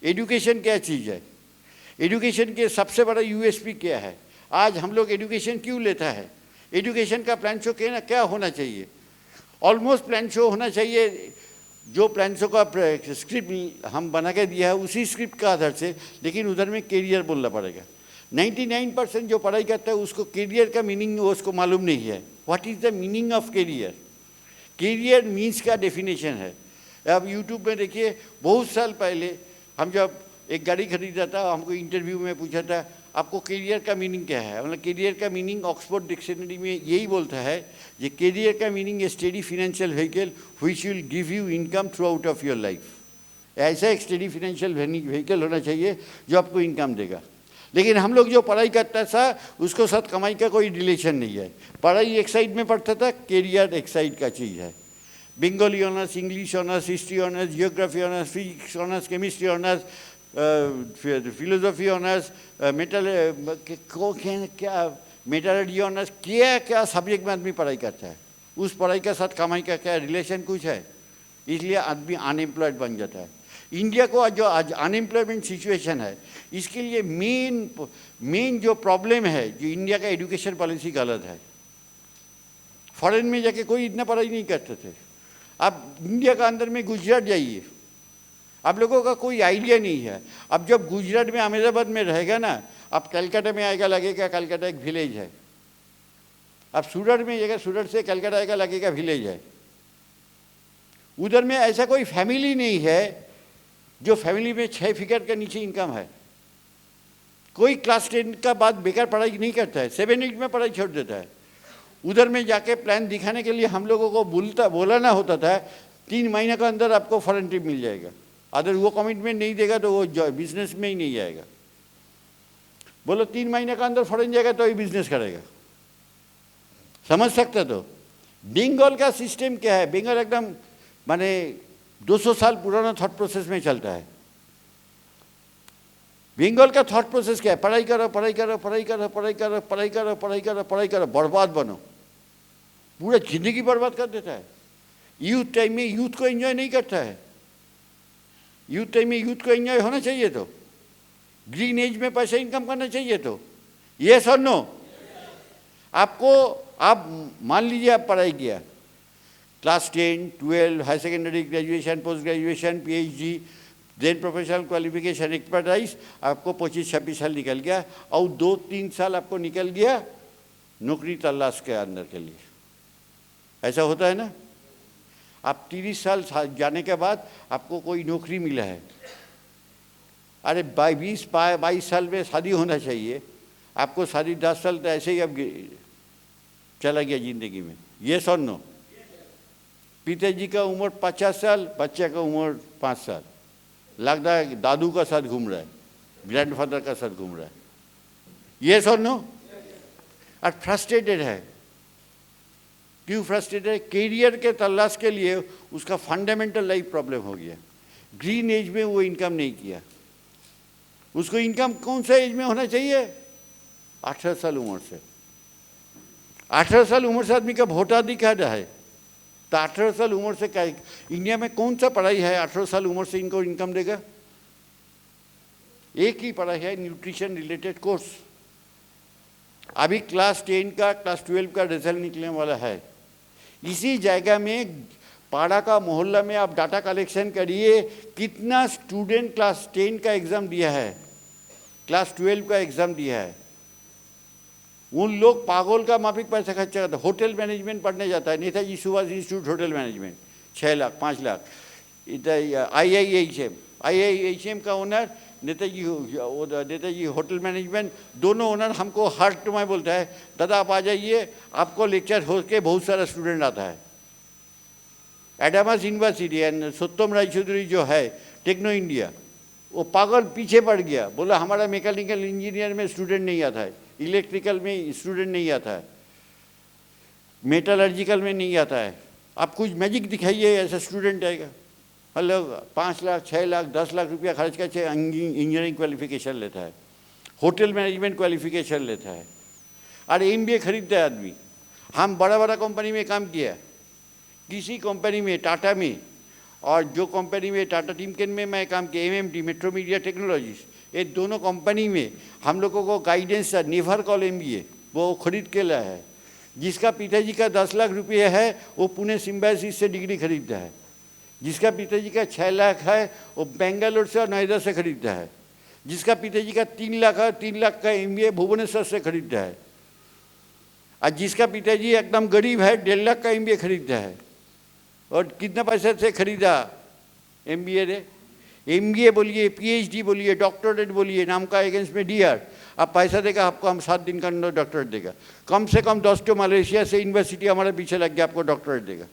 एजुकेशन क्या चीज़ है? एजुकेशन के सबसे बड़ा यूएसपी क्या है? आज हम लोग एजुकेशन क्यों लेता है? एजुकेशन का प्लान शो क्या होना चाहिए? ऑलमोस्ट प्लान शो होना चाहिए। जो प्लान शो का स्क्रिप्ट हम बना के दिया है उसी स्क्रिप्ट का आधार से, लेकिन उधर में कैरियर बोलना पड़ेगा। 99% जो पढ़ाई करता है उसको कैरियर का मीनिंग उसको मालूम नहीं है। What is the meaning of career? Career means का डेफिनेशन है। अब यूट्यूब में देखिए, बहुत साल पहले हम जब एक गाड़ी खरीदा था, हमको इंटरव्यू में पूछा था आपको कैरियर का मीनिंग क्या है? मतलब कैरियर का मीनिंग ऑक्सफोर्ड डिक्शनरी में यही बोलता है कि कैरियर का meaning A study financial vehicle which will give you income through out of your life. ऐसा एक स्टडी फाइनेंशियल व्हीकल होना चाहिए जो आपको इनकम देगा। लेकिन हम लोग जो पढ़ाई करता था उसको साथ कमाई का कोई रिलेशन नहीं है। पढ़ाई एक साइड में पढ़ता था, कैरियर एक साइड का चीज़ है। Bengali honours, English honours, history honours, geography honours, physics honours, chemistry honours, philosophy honours, क्या मेटालर्जी ऑनर्स, क्या सब्जेक्ट में आदमी पढ़ाई करता है, उस पढ़ाई के साथ कमाई का क्या रिलेशन कुछ है? इसलिए आदमी अनएम्प्लॉयड बन जाता है। इंडिया को जो आज अनएम्प्लॉयमेंट सिचुएशन है, इसके लिए मेन जो प्रॉब्लम है, जो इंडिया का एजुकेशन पॉलिसी गलत है। फॉरेन में जाके कोई इतना पढ़ाई नहीं करते थे। अब इंडिया का अंदर में गुजरात जाइए, आप लोगों का कोई आइडिया नहीं है। अब जब गुजरात में अहमदाबाद में रहेगा ना, अब कलकत्ता में आएगा, लगेगा कलकत्ता एक विलेज है। अब सूरत में जाएगा, सूरत से कलकत्ता आएगा, लगेगा विलेज है। उधर में ऐसा कोई फैमिली नहीं है जो फैमिली में 6 फिगर के नीचे इनकम है। कोई क्लास 10 का बाद बेकार पढ़ाई नहीं करता है, 7-8 में पढ़ाई छोड़ देता है। उधर में जाके प्लान दिखाने के लिए हम लोगों को बोलाना होता था 3 महीने का अंदर आपको फॉरेन ट्रिप मिल जाएगा। अगर वो कमिटमेंट नहीं देगा तो वो बिजनेस में ही नहीं जाएगा। बोलो 3 महीने का अंदर फॉरेन जाएगा तो ही बिजनेस करेगा। समझ सकते? तो बंगाल का सिस्टम क्या है? बंगाल एकदम माने 200 साल पुराना थॉट प्रोसेस में चलता है। बंगाल का थॉट प्रोसेस क्या है? पढ़ाई करो, पढ़ाई करो, पढ़ाई करो, पढ़ाई करो, पढ़ाई करो, पढ़ाई करो, पढ़ाई करो, बर्बाद बनो। पूरा जिंदगी बर्बाद कर देता है। यूथ टाइम में यूथ को एंजॉय नहीं करता है। यूथ टाइम में यूथ को एंजॉय होना चाहिए, तो ग्रीन एज में पैसा इनकम करना चाहिए। तो यस और नो? आपको, आप मान लीजिए आप पढ़ाई किया, class 10, 12, high secondary, graduation, post graduation, PhD, then professional qualification, expertise, आपको 25-26 साल निकल गया, और 2-3 साल आपको निकल गया नौकरी तलाश के अंदर के लिए। ऐसा होता है ना? आप 30 साल जाने के बाद आपको कोई नौकरी मिला है। अरे 22 साल में शादी होना चाहिए, आपको शादी 10 साल तो ऐसे ही अब चला गया ज़िंदगी में। यस और नो? पिताजी का उम्र 50 साल, बच्चे का उम्र 5 साल, लगता है दादू का साथ घूम रहा है, ग्रैंडफादर का साथ घूम रहा है। यस और नो? और फ्रस्ट्रेटेड है। क्यों फ्रस्ट्रेटेड है? कैरियर के तलाश के लिए उसका फंडामेंटल लाइफ प्रॉब्लम हो गया। ग्रीन एज में वो इनकम नहीं किया। उसको इनकम कौन सा एज में होना चाहिए? 18 साल उम्र से। 18 साल उम्र से आदमी का वोटाधिकार है। तो 18 साल उम्र से क्या इंडिया में कौन सा पढ़ाई है 18 साल उम्र से इनको इनकम देगा? एक ही पढ़ाई है, न्यूट्रिशन रिलेटेड कोर्स। अभी क्लास 10 का क्लास 12 का रिजल्ट निकलने वाला है। इसी जगह में पाड़ा का मोहल्ला में आप डाटा कलेक्शन करिए, कितना स्टूडेंट क्लास 10 का एग्ज़ाम दिया है, क्लास 12 का एग्ज़ाम दिया है। उन लोग पागल का माफिक पैसा खर्चा करता है। होटल मैनेजमेंट पढ़ने जाता है, Netaji Subhash institute hotel management, 6 lakh 5 lakh. इधर IIHM का ओनर नेताजी होटल मैनेजमेंट, दोनों ओनर हमको हर टाइम बोलता है, दादा आप आ जाइए, आपको लेक्चर हो के बहुत सारा स्टूडेंट आता है। एडामस यूनिवर्सिटी एंड सत्यम राय चौधरी जो है टेक्नो इंडिया, वो पागल पीछे पड़ गया, बोला हमारा मैकेनिकल इंजीनियर में स्टूडेंट नहीं आता है, इलेक्ट्रिकल में स्टूडेंट नहीं आता है, मेटलर्जिकल में नहीं आता है, आप कुछ मैजिक दिखाइए ऐसा स्टूडेंट आएगा। मतलब 5 लाख 6 लाख 10 लाख रुपया खर्च करके इंजीनियरिंग क्वालिफिकेशन लेता है, होटल मैनेजमेंट क्वालिफिकेशन लेता है, और MBA खरीदता है आदमी। हम बड़ा बड़ा कंपनी में काम किया, किसी कंपनी में टाटा में, और जो कंपनी में टाटा टिमकेन में मैं काम किया, MMT मेट्रो मीडिया टेक्नोलॉजीज, ये दोनों कंपनी में हम लोगों को गाइडेंस था। नेवर कॉल MBA वो खरीद के लाया है। जिसका पिताजी का 10 लाख रुपये है वो पुणे सिम्बायोसिस से डिग्री खरीदता है, जिसका पिताजी का 6 लाख है वो बेंगलोर से और नोएडा से खरीदता है, जिसका पिताजी का 3 लाख है 3 लाख का MBA भुवनेश्वर से खरीदता है, और जिसका पिताजी एकदम गरीब है 1.5 लाख का MBA खरीदता है। और कितना पैसे से खरीदा MBA रे? MBA बोलिए, PhD बोलिए, डॉक्टरेट बोलिए, नाम का अगेंस्ट में DR, आप पैसा देगा आपको, हम 7 दिन का अंदर डॉक्टरेट देगा। कम से कम 10 तो मलेशिया से यूनिवर्सिटी हमारे पीछे लग गया, आपको डॉक्टरेट देगा।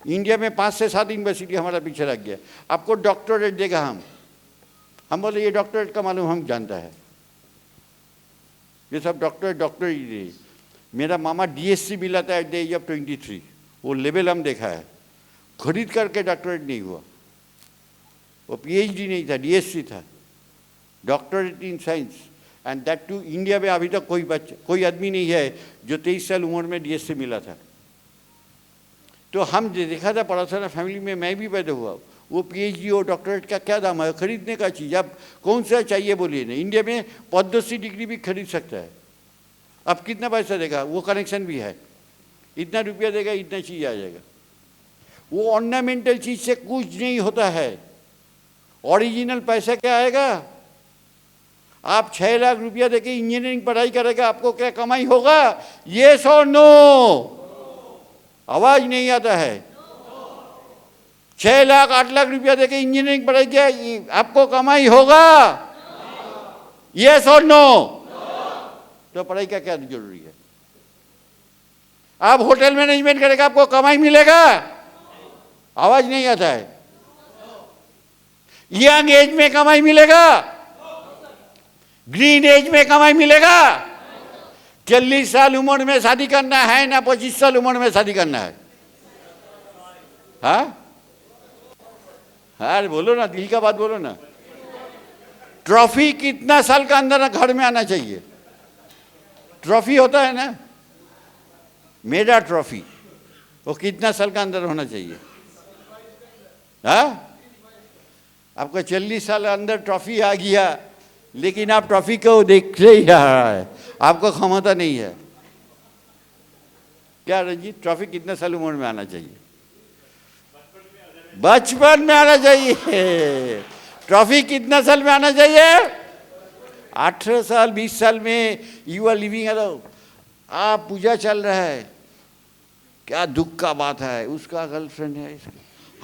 इंडिया में 5 से 7 यूनिवर्सिटी हमारा पीछे लग गया, आपको डॉक्टरेट देगा। हम बोले ये डॉक्टरेट का मालूम हम जानता है, ये सब डॉक्टर ही। मेरा मामा DSc मिला था एट द एज ऑफ 23, वो लेवल हम देखा है। खरीद करके डॉक्टरेट नहीं हुआ, वो PhD नहीं था, DSc था, doctorate in science, and that too India में। अभी तक कोई आदमी नहीं है जो 23 साल उम्र में DSc मिला था। तो हम देखा था पड़ोसा फैमिली में, मैं भी पैदा हुआ, वो PhD और डॉक्टरेट का क्या दाम है, खरीदने का चीज़। आप कौन सा चाहिए बोलिए ना, इंडिया में पद्मश्री डिग्री भी खरीद सकता है। अब कितना पैसा देगा, वो कनेक्शन भी है, इतना रुपया देगा इतना चीज़ आ जाएगा। वो ऑर्नामेंटल चीज़ से कुछ नहीं होता है, ओरिजिनल पैसा क्या आएगा। आप 6 लाख रुपया देके इंजीनियरिंग पढ़ाई करेगा, आपको क्या कमाई होगा? येस और नो? आवाज नहीं आता है। 6 लाख 8 लाख रुपया देके इंजीनियरिंग पढ़ाई किया, आपको कमाई होगा? येस और नो? तो पढ़ाई का क्या जरूरी है? आप होटल मैनेजमेंट करेगा, आपको कमाई मिलेगा? आवाज नहीं आता है। यंग एज में कमाई मिलेगा? ग्रीन एज में कमाई मिलेगा? 40 साल उम्र में शादी करना है ना 25 साल उम्र में शादी करना है? हाँ हाँ, बोलो ना, दिल का बात बोलो ना। ट्रॉफी कितना साल का अंदर घर में आना चाहिए? ट्रॉफी होता है ना, मेरा ट्रॉफी, वो कितना साल का अंदर होना चाहिए? हाँ, आपको 40 साल अंदर ट्रॉफी आ गया, लेकिन आप ट्रॉफी को देख ही रहा है, आपको क्षमता नहीं है। क्या रंजीत, ट्रॉफी कितना साल उम्र में आना चाहिए? बचपन में आना चाहिए। ट्रॉफी कितना साल में आना चाहिए? 18 साल 20 साल में यू आर लिविंग अलाउड। आप पूजा चल रहा है, क्या दुख का बात है, उसका गर्लफ्रेंड है,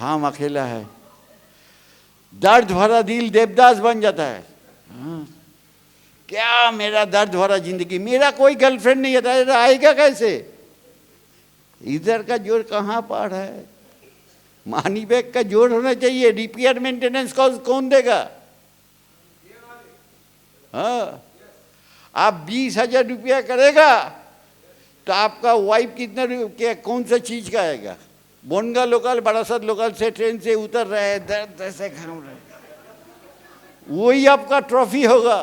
हम अकेला है, दर्द भरा दिल देवदास बन जाता है। हाँ, क्या मेरा दर्द भरा जिंदगी, मेरा कोई गर्लफ्रेंड नहीं आता, आएगा कैसे? इधर का जोर कहाँ पार है? मानी बैग का जोर होना चाहिए। रिपेयर मेंटेनेंस कौन देगा? हाँ, आप 20,000 रुपया करेगा तो आपका वाइफ कितना रुपया, कौन सा चीज का आएगा? बोनगा लोकल, बड़ासर लोकल से ट्रेन से उतर रहे हैं, दर्द से घाम रहे, वही आपका ट्रॉफी होगा।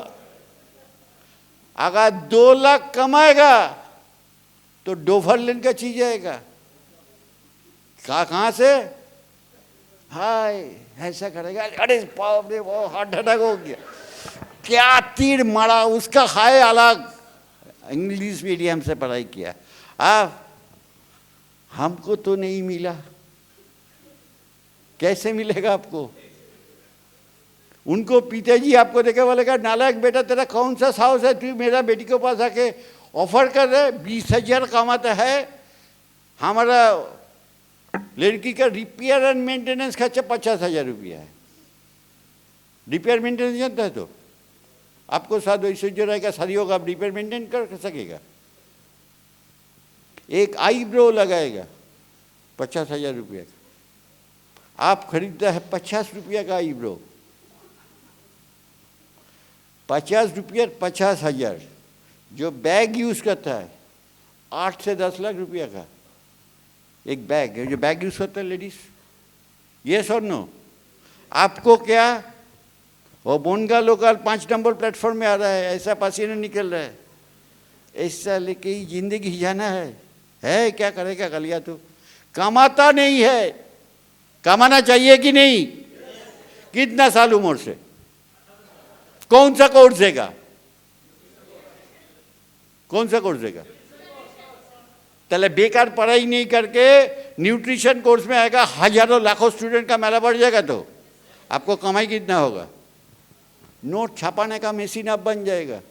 अगर 2 लाख कमाएगा तो डोवरलैंड का चीज आएगा। कहाँ से? हाय, ऐसा करेगा, अरे बाप रे, वो हार्ट अटैक हो गया, क्या तीर मारा, उसका हाय अलग, इंग्लिश मीडियम से पढ़ाई किया। अब हमको तो नहीं मिला, कैसे मिलेगा आपको? उनको पिताजी आपको देखे बोलेगा नालायक बेटा तेरा कौन सा साहस है, तू मेरा बेटी के पास आके ऑफर कर रहे, 20,000 कमाता है, हमारा लड़की का रिपेयर एंड मेंटेनेंस खर्चा 50,000 रुपया है। रिपेयर मेंटेनेंस जानता है तो आपको साथ ऐश्वर्य राय का शादी होगा, आप रिपेयर मेंटेन कर सकेगा? एक आईब्रो लगाएगा 50,000 रुपया का, आप खरीदता है 50 रुपया का आईब्रो, 50 रुपया 50,000। जो बैग यूज करता है 8 से 10 लाख रुपया का एक बैग है, जो बैग यूज करता है लेडीज, यस और नो? आपको क्या वो बोनगा लोकल 5 नंबर प्लेटफॉर्म में आ रहा है, ऐसा पसीना निकल रहा है, ऐसा लेके ही जिंदगी जाना है क्या करेगा गलिया? तो कमाता नहीं है, कमाना चाहिए कि नहीं? कितना साल उम्र से? कौन सा कोर्स देगा? कौन सा कोर्स देगा? ताले बेकार पढ़ाई नहीं करके न्यूट्रिशन कोर्स में आएगा, हजारों लाखों स्टूडेंट का मेला बढ़ जाएगा, तो आपको कमाई कितना होगा? नोट छापाने का मशीन आप बन जाएगा।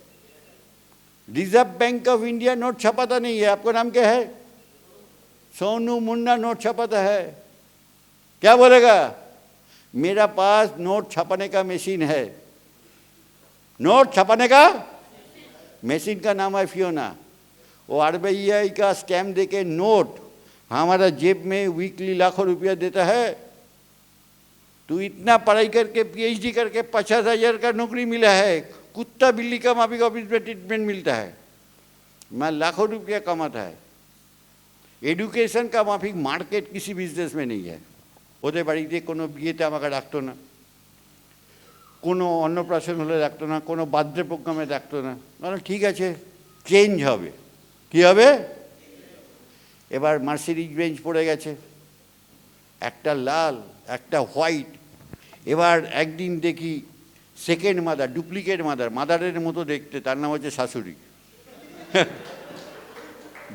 Reserve Bank of India note छपाता नहीं है, आपको नाम क्या है? सोनू मुन्ना नोट छपाता है। क्या बोलेगा? मेरा पास नोट छपाने का मशीन है। नोट छपाने का मशीन का नाम है फियोना। वो RBI का स्कैम देके नोट हमारा जेब में वीकली लाखों रुपया देता है। तू इतना पढ़ाई करके PhD करके 50,000 का नौकरी मिला है, कुत्ता बिल्ली का माफिक ऑफिस में ट्रीटमेंट मिलता है, मैं लाखों रुपया कमाता है। एडुकेशन का माफिक मार्केट किसी बिजनेस में नहीं है। ওদের বাড়িতে কোনো বিয়েতে আমাকে ডাকতো না, কোনো অন্নপ্রাশন হলে ডাকতো না, কোনো বার্থডে প্রোগ্রামে ডাকতো না। বললাম ঠিক আছে, চেঞ্জ হবে। কি হবে? এবার মার্সিডিজ বেঞ্চ পড়ে গেছে, একটা লাল একটা হোয়াইট। এবার একদিন দেখি সেকেন্ড মাদার, ডুপ্লিকেট মাদার, মাদারের মতো দেখতে, তার নাম হচ্ছে শাশুড়ি,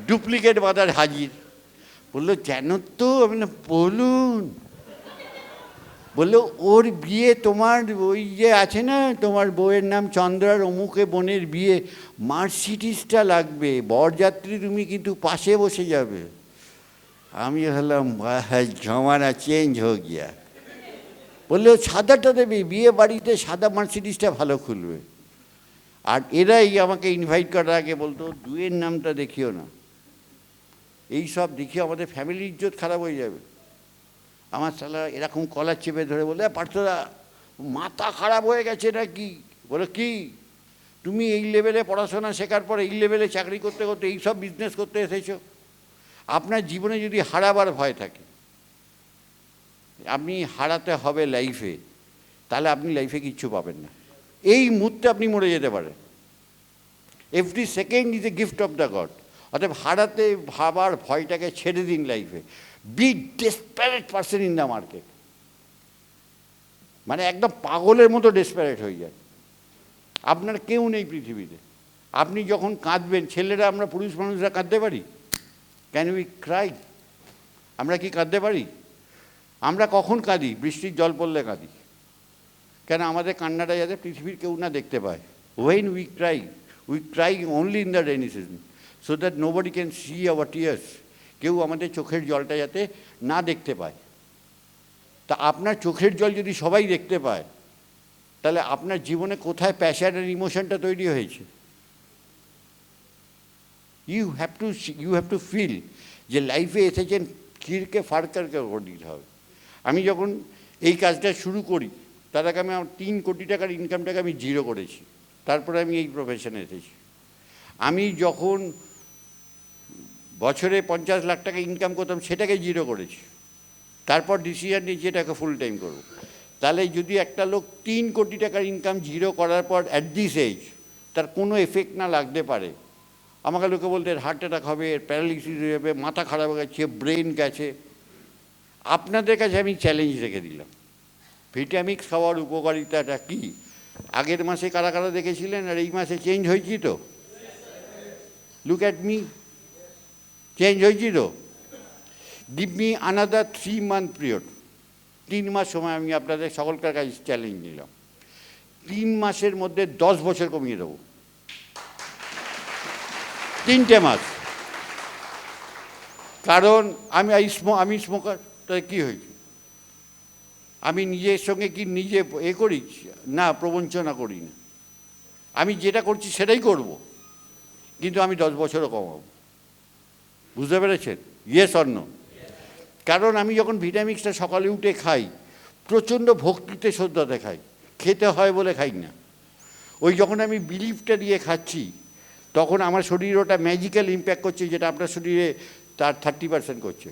ডুপ্লিকেট মাদার হাজির। বললো জানো তো? আমি না বলুন। বললো ওর বিয়ে তোমার ওই যে আছে না, তোমার বউয়ের নাম চন্দ্রার অমুকে বোনের বিয়ে, মার্সিডিজটা লাগবে, বরযাত্রী তুমি কিন্তু পাশে বসে যাবে। আমি ভাবলাম জমানা চেঞ্জ হয়ে গিয়া। বললো সাদাটা দেবে, বিয়ে বাড়িতে সাদা মার্সিডিজটা ভালো খুলবে। আর এরাই আমাকে ইনভাইট করার আগে বলতো দুয়ের নামটা দেখিও না, এই সব দেখিয়ে আমাদের ফ্যামিলির ইজ্জত খারাপ হয়ে যাবে। আমার শালা এরকম কলার চেপে ধরে বলে পার্থদা মাথা খারাপ হয়ে গেছে নাকি? বলে কি, তুমি এই লেভেলে পড়াশোনা শেখার পর এই লেভেলে চাকরি করতে করতে এই সব বিজনেস করতে এসেছো? আপনার জীবনে যদি হারাবার ভয় থাকে, আপনি হারাতে হবে লাইফে, তাহলে আপনি লাইফে কিচ্ছু পাবেন না। এই মুহূর্তে আপনি মরে যেতে পারেন। Every second is a gift of the god. অতএব হারাতে ভাবার ভয়টাকে ছেড়ে দিন লাইফে। Be desperate person in the market, মানে একদম পাগলের মতো ডেসপারেট হয়ে যায়। আপনার কেউ নেই পৃথিবীতে। আপনি যখন কাঁদবেন, ছেলেরা আমরা পুরুষ মানুষরা কাঁদতে পারি? Can we Cry? আমরা কি কাঁদতে পারি? আমরা কখন কাঁদি? বৃষ্টির জল পড়লে কাঁদি। কেন? আমাদের কান্নাটা যাতে পৃথিবীর কেউ না দেখতে পায়। When we cry only in the rainy season, so that nobody can see our tears. কেউ আমাদের চোখের জলটা যাতে না দেখতে পায়। তা আপনার চোখের জল যদি সবাই দেখতে পায়, তাহলে আপনার জীবনে কোথায় প্যাশন আর ইমোশনটা তৈরি হয়েছে? ইউ হ্যাভ টু ফিল যে লাইফে এসেছেন কিরকে ফাড়কারকে করে দিতে হবে। আমি যখন এই কাজটা শুরু করি, তার আগে আমি আমার 3 কোটি টাকার ইনকামটাকে আমি জিরো করেছি, তারপরে আমি এই প্রফেশনে এসেছি। আমি যখন বছরে 50 লাখ টাকা ইনকাম করতাম, সেটাকে জিরো করেছি, তারপর ডিসিশন নিয়েছি এটাকে ফুল টাইম করব। তাহলে যদি একটা লোক 3 কোটি টাকার ইনকাম জিরো করার পর অ্যাট দিস এজ তার কোনো এফেক্ট না লাগতে পারে, আমাকে লোকে বলতে এর হার্ট অ্যাটাক হবে, এর প্যারালিসিস হয়ে যাবে, মাথা খারাপ হয়ে গেছে, ব্রেন গেছে। আপনাদের কাছে আমি চ্যালেঞ্জ রেখে দিলাম, ভিটামিক্স খাওয়ার উপকারিতাটা কী আগের মাসে কারা কারা দেখেছিলেন? আর এই মাসে চেঞ্জ হয়েছি তো? লুক অ্যাট মি, চেঞ্জ হয়েছি তো? Give me another 3 month period, 3 মাস সময় আমি আপনাদের সকলকার কাছে চ্যালেঞ্জ নিলাম। 3 মাসের মধ্যে 10 বছর কমিয়ে দেবো। 3টে মাস। কারণ আমি স্মোকার, তাই কী হয়েছে? আমি নিজের সঙ্গে কি নিজে করি না, প্রবঞ্চনা করি না। আমি যেটা করছি সেটাই করব, কিন্তু আমি 10 বছরও কমাবো। বুঝতে পেরেছেন? Yes or no? কারণ আমি যখন ভিটামিক্সটা সকালে উঠে খাই, প্রচণ্ড ভক্তিতে শ্রদ্ধাতে খাই, খেতে হয় বলে খাই না। ওই যখন আমি বিলিফটা দিয়ে খাচ্ছি, তখন আমার শরীরে ওটা ম্যাজিক্যাল ইম্প্যাক্ট করছে, যেটা আপনার শরীরে তার 30% করছে।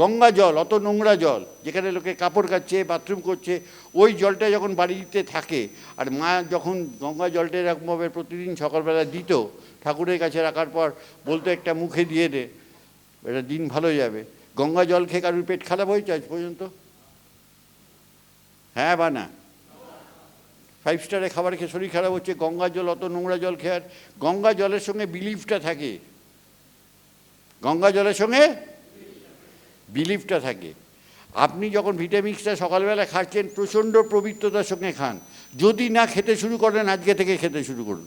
গঙ্গা জল, অত নোংরা জল, যেখানে লোকে কাপড় কাচ্ছে, বাথরুম করছে, ওই জলটা যখন বাড়িতে থাকে, আর মা যখন গঙ্গা জলটা এরকমভাবে প্রতিদিন সকালবেলা দিত, ঠাকুরের কাছে রাখার পর বলতো একটা মুখে দিয়ে দে, এটা দিন ভালো যাবে। গঙ্গা জল খেয়ে কারোর পেট খারাপ হয়েছে আজ পর্যন্ত? হ্যাঁ বা না? 5 স্টারে খাবার খেয়ে শরীর খারাপ হচ্ছে, গঙ্গা জল, অত নোংরা জল খেয়ে। গঙ্গা জলের সঙ্গে বিলিফটা থাকে, গঙ্গা জলের সঙ্গে বিলিফটা থাকে। আপনি যখন ভিটামিক্সটা সকালবেলা খাচ্ছেন, প্রচণ্ড পবিত্রতার সঙ্গে খান। যদি না খেতে শুরু করেন, আজকে থেকে খেতে শুরু করুন।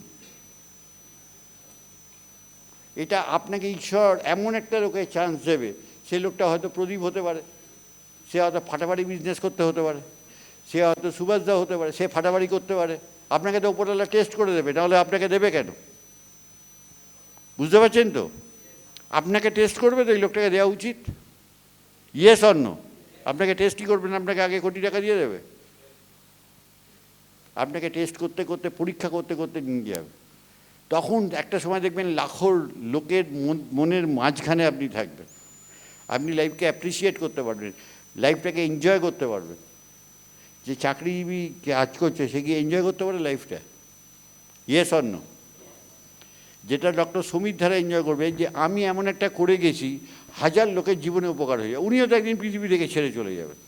এটা আপনাকে ঈশ্বর এমন একটা লোকের চান্স দেবে, সেই লোকটা হয়তো প্রদীপ হতে পারে, সে হয়তো ফাটাফাটি বিজনেস করতে হতে পারে, সে হয়তো সুভাষদা হতে পারে, সে ফাটাফাটি করতে পারে। আপনাকে তো উপরওয়ালা টেস্ট করে দেবে, নাহলে আপনাকে দেবে কেন? বুঝতে পারছেন তো? আপনাকে টেস্ট করবে তো, এই লোকটাকে দেওয়া উচিত। Yes or no? আপনাকে টেস্টই করবেন, আপনাকে আগে কোটি টাকা দিয়ে দেবে? আপনাকে টেস্ট করতে করতে, পরীক্ষা করতে করতে নিয়ে যাবে। তখন একটা সময় দেখবেন লাখো লোকের মনের মাঝখানে আপনি থাকবেন। আপনি লাইফকে অ্যাপ্রিসিয়েট করতে পারবেন, লাইফটাকে এনজয় করতে পারবেন। যে চাকরিজীবী কাজ করছে, সে কি এনজয় করতে পারে লাইফটা? Yes or no? যেটা ডক্টর সমীর ধারা এনজয় করবে, যে আমি এমন একটা করে গেছি, 1000 লোকের জীবনে উপকার হয়ে যায়। উনিও তো একদিন পৃথিবী থেকে ছেড়ে চলে যাবেন,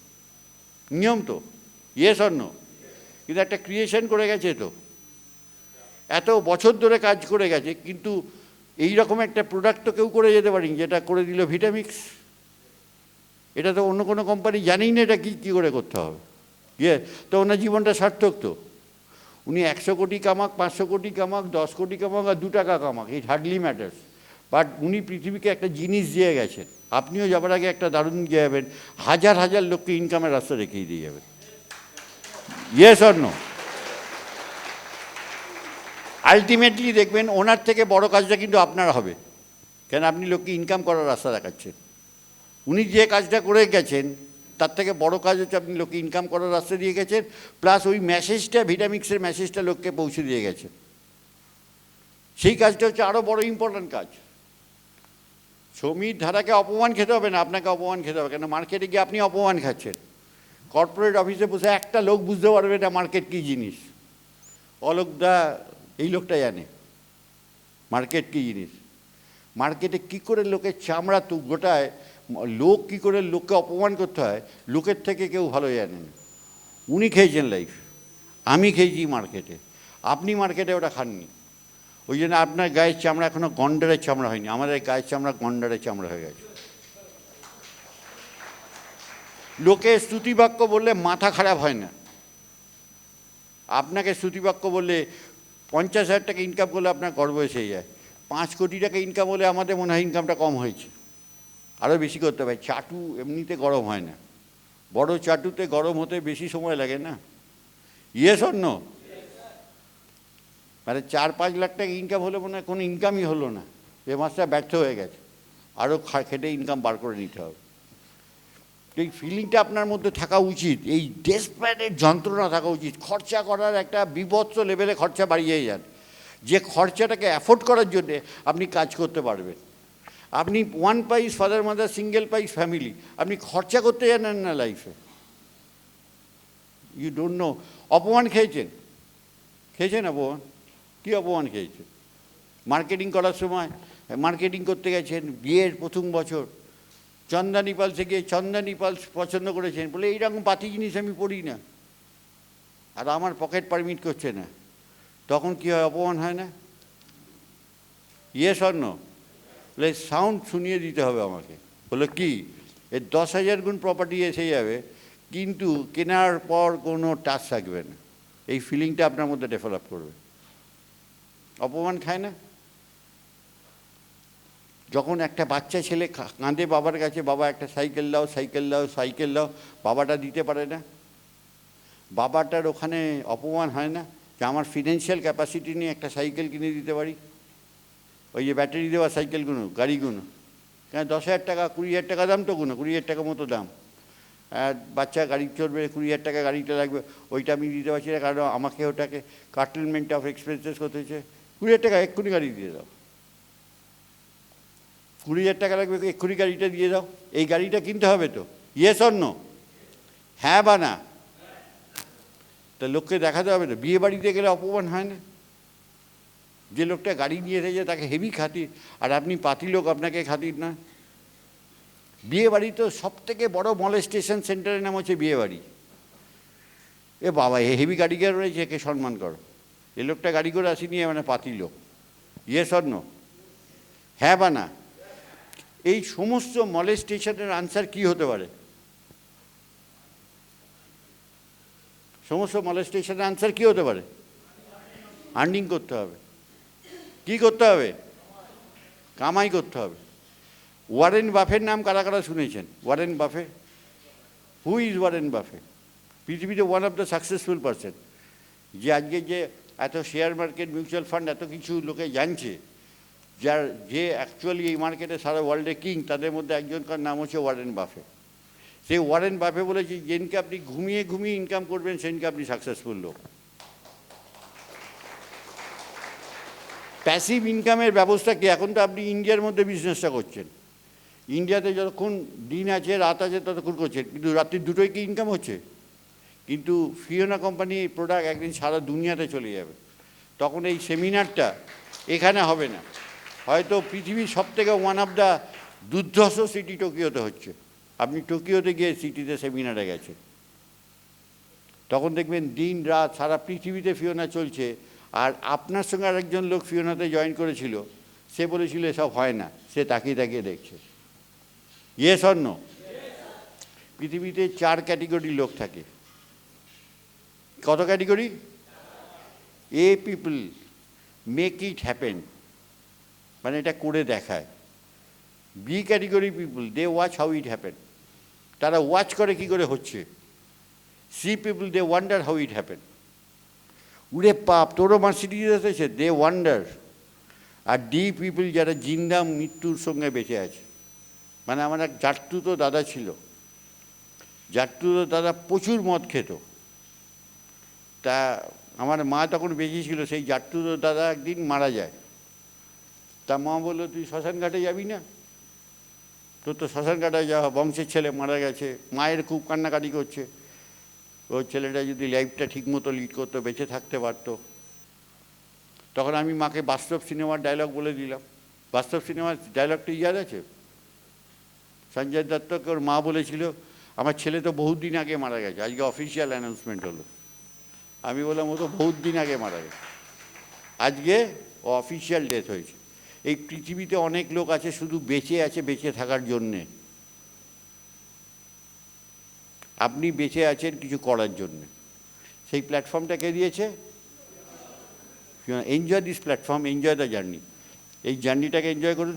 নিয়ম তো। Yes or no? কিন্তু একটা ক্রিয়েশন করে গেছে তো, এত বছর ধরে কাজ করে গেছে, কিন্তু এই রকম একটা প্রোডাক্ট তো কেউ করে যেতে পারেনি, যেটা করে দিল ভিটামিক্স। এটা তো অন্য কোনো কোম্পানি জানেই না এটা কী করে করতে হবে। ইয়ে তো ওনার জীবনটা সার্থক তো। উনি 100 কোটি কামাক, 500 কোটি কামাক, 10 কোটি কামাক আর 2 টাকা Camac, it hardly matters. But উনি পৃথিবীকে একটা জিনিস দিয়ে গেছেন। আপনিও যাবার আগে একটা দারুণ দিয়ে যাবেন, 1000 লোককে ইনকামের রাস্তা রেখেই দিয়ে যাবেন। Yes or no? আলটিমেটলি দেখবেন ওনার থেকে বড় কাজটা কিন্তু আপনার হবে, কেন আপনি লোককে ইনকাম করার রাস্তা দেখাচ্ছেন। উনি যে কাজটা করে গেছেন, তার থেকে বড় কাজ হচ্ছে আপনি লোককে ইনকাম করার রাস্তা দিয়ে গেছেন, প্লাস ওই মেসেজটা, ভিটামিক্সের মেসেজটা লোককে পৌঁছে দিয়ে গেছেন। সেই কাজটা হচ্ছে আরও বড় ইম্পর্ট্যান্ট কাজ। সমীর ধারাকে অপমান খেতে হবে না, আপনাকে অপমান খেতে হবে। কেন মার্কেটে গিয়ে আপনি অপমান খাচ্ছেন। কর্পোরেট অফিসে বসে একটা লোক বুঝতে পারবে না মার্কেট কী জিনিস। অলোকদা, এই লোকটা জানে মার্কেট কী জিনিস। মার্কেটে কী করে লোকের চামড়া তো গোটায়, লোক কী করে লোককে অপমান করতে হয়, লোকের থেকে কেউ ভালো জানেন। উনি খেয়েছেন লাইফ, আমি খেয়েছি মার্কেটে, আপনি মার্কেটে ওটা খাননি। ওই জন্য আপনার গায়ের চামড়া এখনও গন্ডারের চামড়া হয়নি, আমাদের গায়ের চামড়া গন্ডারের চামড়া হয়ে গেছে। লোকে স্তুতিবাক্য বললে মাথা খারাপ হয় না। আপনাকে স্তুতিবাক্য বললে 50,000 টাকা ইনকাম করলে আপনার গর্ব এসে যায়। 5 কোটি টাকা ইনকাম হলে আমাদের মনে হয় ইনকামটা কম হয়েছে, আরও বেশি করতে হবে। চাটু এমনিতে গরম হয় না, বড় চাটুতে গরম হতে বেশি সময় লাগে না। Yes or no? মানে 4-5 লাখ টাকা ইনকাম হলে মনে হয় কোনো ইনকামই হলো না, এ মাসটা ব্যর্থ হয়ে গেছে, আরও খেটে ইনকাম বার করে নিতে হবে। এই ফিলিংটা আপনার মধ্যে থাকা উচিত, এই ডেসপারেট যন্ত্রণা থাকা উচিত। খরচা করার একটা বিভৎস লেভেলে খরচা বাড়িয়ে যান, যে খরচাটাকে অ্যাফোর্ড করার জন্যে আপনি কাজ করতে পারবেন। আপনি 1 পাইস ফাদার মাদার সিঙ্গেল পাইস ফ্যামিলি, আপনি খরচা করতে জানেন না লাইফে। You don't know. অপমান খেয়েছেন, খেয়েছেন অপমান। কী অপমান খেয়েছেন? মার্কেটিং করার সময়, মার্কেটিং করতে গেছেন, বিয়ের প্রথম বছর চন্দানি পালসে গিয়ে চন্দানি পালস পছন্দ করেছেন, বলে এইরকম পাতি জিনিস আমি পড়ি না, আর আমার পকেট পারমিট করছে না। তখন কী হয়, অপমান হয় না? Yes or no? বলে সাউন্ড শুনিয়ে দিতে হবে আমাকে। বলে কি, এর 10,000 গুণ প্রপার্টি এসে যাবে, কিন্তু কেনার পর কোনো টাচ থাকবে না। এই ফিলিংটা আপনার মধ্যে ডেভেলপ করবে। অপমান খায় না? যখন একটা বাচ্চা ছেলে কাঁদে বাবার কাছে, বাবা একটা সাইকেল দাও, সাইকেল দাও, সাইকেল দাও, বাবাটা দিতে পারে না, বাবাটার ওখানে অপমান হয় না যে আমার ফিনান্সিয়াল ক্যাপাসিটি নিয়ে একটা সাইকেল কিনে দিতে পারি? ওই যে ব্যাটারি দেওয়া সাইকেলগুলো, গাড়িগুলো, কেন 10,000 টাকা 20,000 টাকা দাম তো, 20,000 টাকা মতো দাম। বাচ্চা গাড়ি চড়বে, 20,000 টাকা গাড়িটা লাগবে, ওইটা আমি দিতে পারছি না, কারণ আমাকে ওটাকে কাটলমেন্ট অফ এক্সপেন্সেস করতে হচ্ছে। 20,000 টাকা এক্ষুনি গাড়ি দিয়ে দাও, 20,000 টাকা লাগবে, এক্ষুনি গাড়িটা দিয়ে দাও। এই গাড়িটা কিনতে হবে তো, ইয়েস অর নো? হ্যাঁ বা না? তা লোককে দেখাতে হবে তো। বিয়ে বাড়িতে গেলে অপমান হয় না? যে লোকটা গাড়ি নিয়ে এসেছে তাকে হেভি খাতির, আর আপনি পাতি লোক, আপনাকে খাতির না। বিয়ে বাড়ি তো সব থেকে বড় মলেস্টেশন সেন্টারের নাম হচ্ছে বিয়ে বাড়ি। এ বাবা, এ হেভি গাড়ি করে রয়েছে, একে সম্মান করো। এ লোকটা গাড়ি করে আসেনি, মানে পাতি লোক। Yes or no? হ্যাঁ বা না? এই সমস্ত মলেস্টেশনের আনসার কি হতে পারে? সমস্ত মলেস্টেশনের আনসার কি হতে পারে? আর্নিং করতে হবে। কি করতে হবে? কামাই করতে হবে। ওয়ারেন বাফের নাম কারা কারা শুনেছেন? Warren Buffett, who is Warren Buffett? পৃথিবীতে one of the successful person, যে আজকে যে এত শেয়ার মার্কেট, মিউচুয়াল ফান্ড, এত কিছু লোকে জানছে, যার যে অ্যাকচুয়ালি এই মার্কেটে সারা ওয়ার্ল্ডে কিং, তাদের মধ্যে একজনকার নাম হচ্ছে ওয়ারেন বাফে। সেই ওয়ারেন বাফে বলেছে, যেদিনকে আপনি ঘুমিয়ে ঘুমিয়ে ইনকাম করবেন, সেদিনকে আপনি সাকসেসফুল লোক। প্যাসিভ ইনকামের ব্যবস্থা কি? এখন তো আপনি ইন্ডিয়ার মধ্যে বিজনেসটা করছেন, ইন্ডিয়াতে যতক্ষণ দিন আছে রাত আছে ততক্ষণ করছেন, কিন্তু রাত্রি দুটোই কি ইনকাম হচ্ছে? কিন্তু ফিওনা কোম্পানি এই প্রোডাক্ট একদিন সারা দুনিয়াতে চলে যাবে, তখন এই সেমিনারটা এখানে হবে না, হয়তো পৃথিবীর সবথেকে ওয়ান অফ দ্য দুর্ধর্ষ সিটি টোকিওতে হচ্ছে। আপনি টোকিওতে গিয়ে সিটিতে সেমিনারে গেছেন, তখন দেখবেন দিন রাত সারা পৃথিবীতে ফিওনা চলছে, আর আপনার সঙ্গে আরেকজন লোক ফিওনাতে জয়েন করেছিল, সে বলেছিল এসব হয় না, সে তাকিয়ে তাকিয়ে দেখছে। Yes or no? পৃথিবীতে 4 ক্যাটেগরির লোক থাকে। কত category? A people make it happen, মানে এটা করে দেখায়। B category people, they watch how it happen, তারা ওয়াচ করে কি করে হচ্ছে। C people, they wonder how it happen, উড়ে পাপ তোরও মার্সিডিজ এসেছে, দে ওয়ান্ডার। আর ডি পিপল, যারা জিন্দা মৃত্যুর সঙ্গে বেঁচে আছে। মানে আমার এক জাট্টুতো দাদা ছিল, জাট্টুতো দাদা প্রচুর মদ খেত। তা আমার মা তখন বেঁচে ছিল, সেই জাট্টুতো দাদা একদিন মারা যায়। তা মা বললো, তুই শ্মশান ঘাটে যাবি না? তোর তো শ্মশান ঘাটে যাওয়া, বংশের ছেলে মারা গেছে। মায়ের খুব কান্নাকাটি করছে, ওই ছেলেটা যদি লাইফটা ঠিকমতো লিড করতো, বেঁচে থাকতে পারতো। তখন আমি মাকে বাস্তব সিনেমার ডায়লগ বলে দিলাম। বাস্তব সিনেমার ডায়লগটা ইয়াদ আছে? সঞ্জয় দত্তকে ওর মা বলেছিল, আমার ছেলে তো বহুত দিন আগে মারা গেছে, আজকে অফিসিয়াল অ্যানাউন্সমেন্ট হলো। আমি বললাম, ও তো বহুত দিন আগে মারা গেছে, আজকে ও অফিসিয়াল ডেথ হয়েছে। এই পৃথিবীতে অনেক লোক আছে শুধু বেঁচে আছে বেঁচে থাকার জন্যে। আপনি বেঁচে আছেন কিছু করার জন্যে। সেই প্ল্যাটফর্মটা কে দিয়েছে? Enjoy this platform, enjoy the journey. এই জার্নিটাকে এনজয় করুন।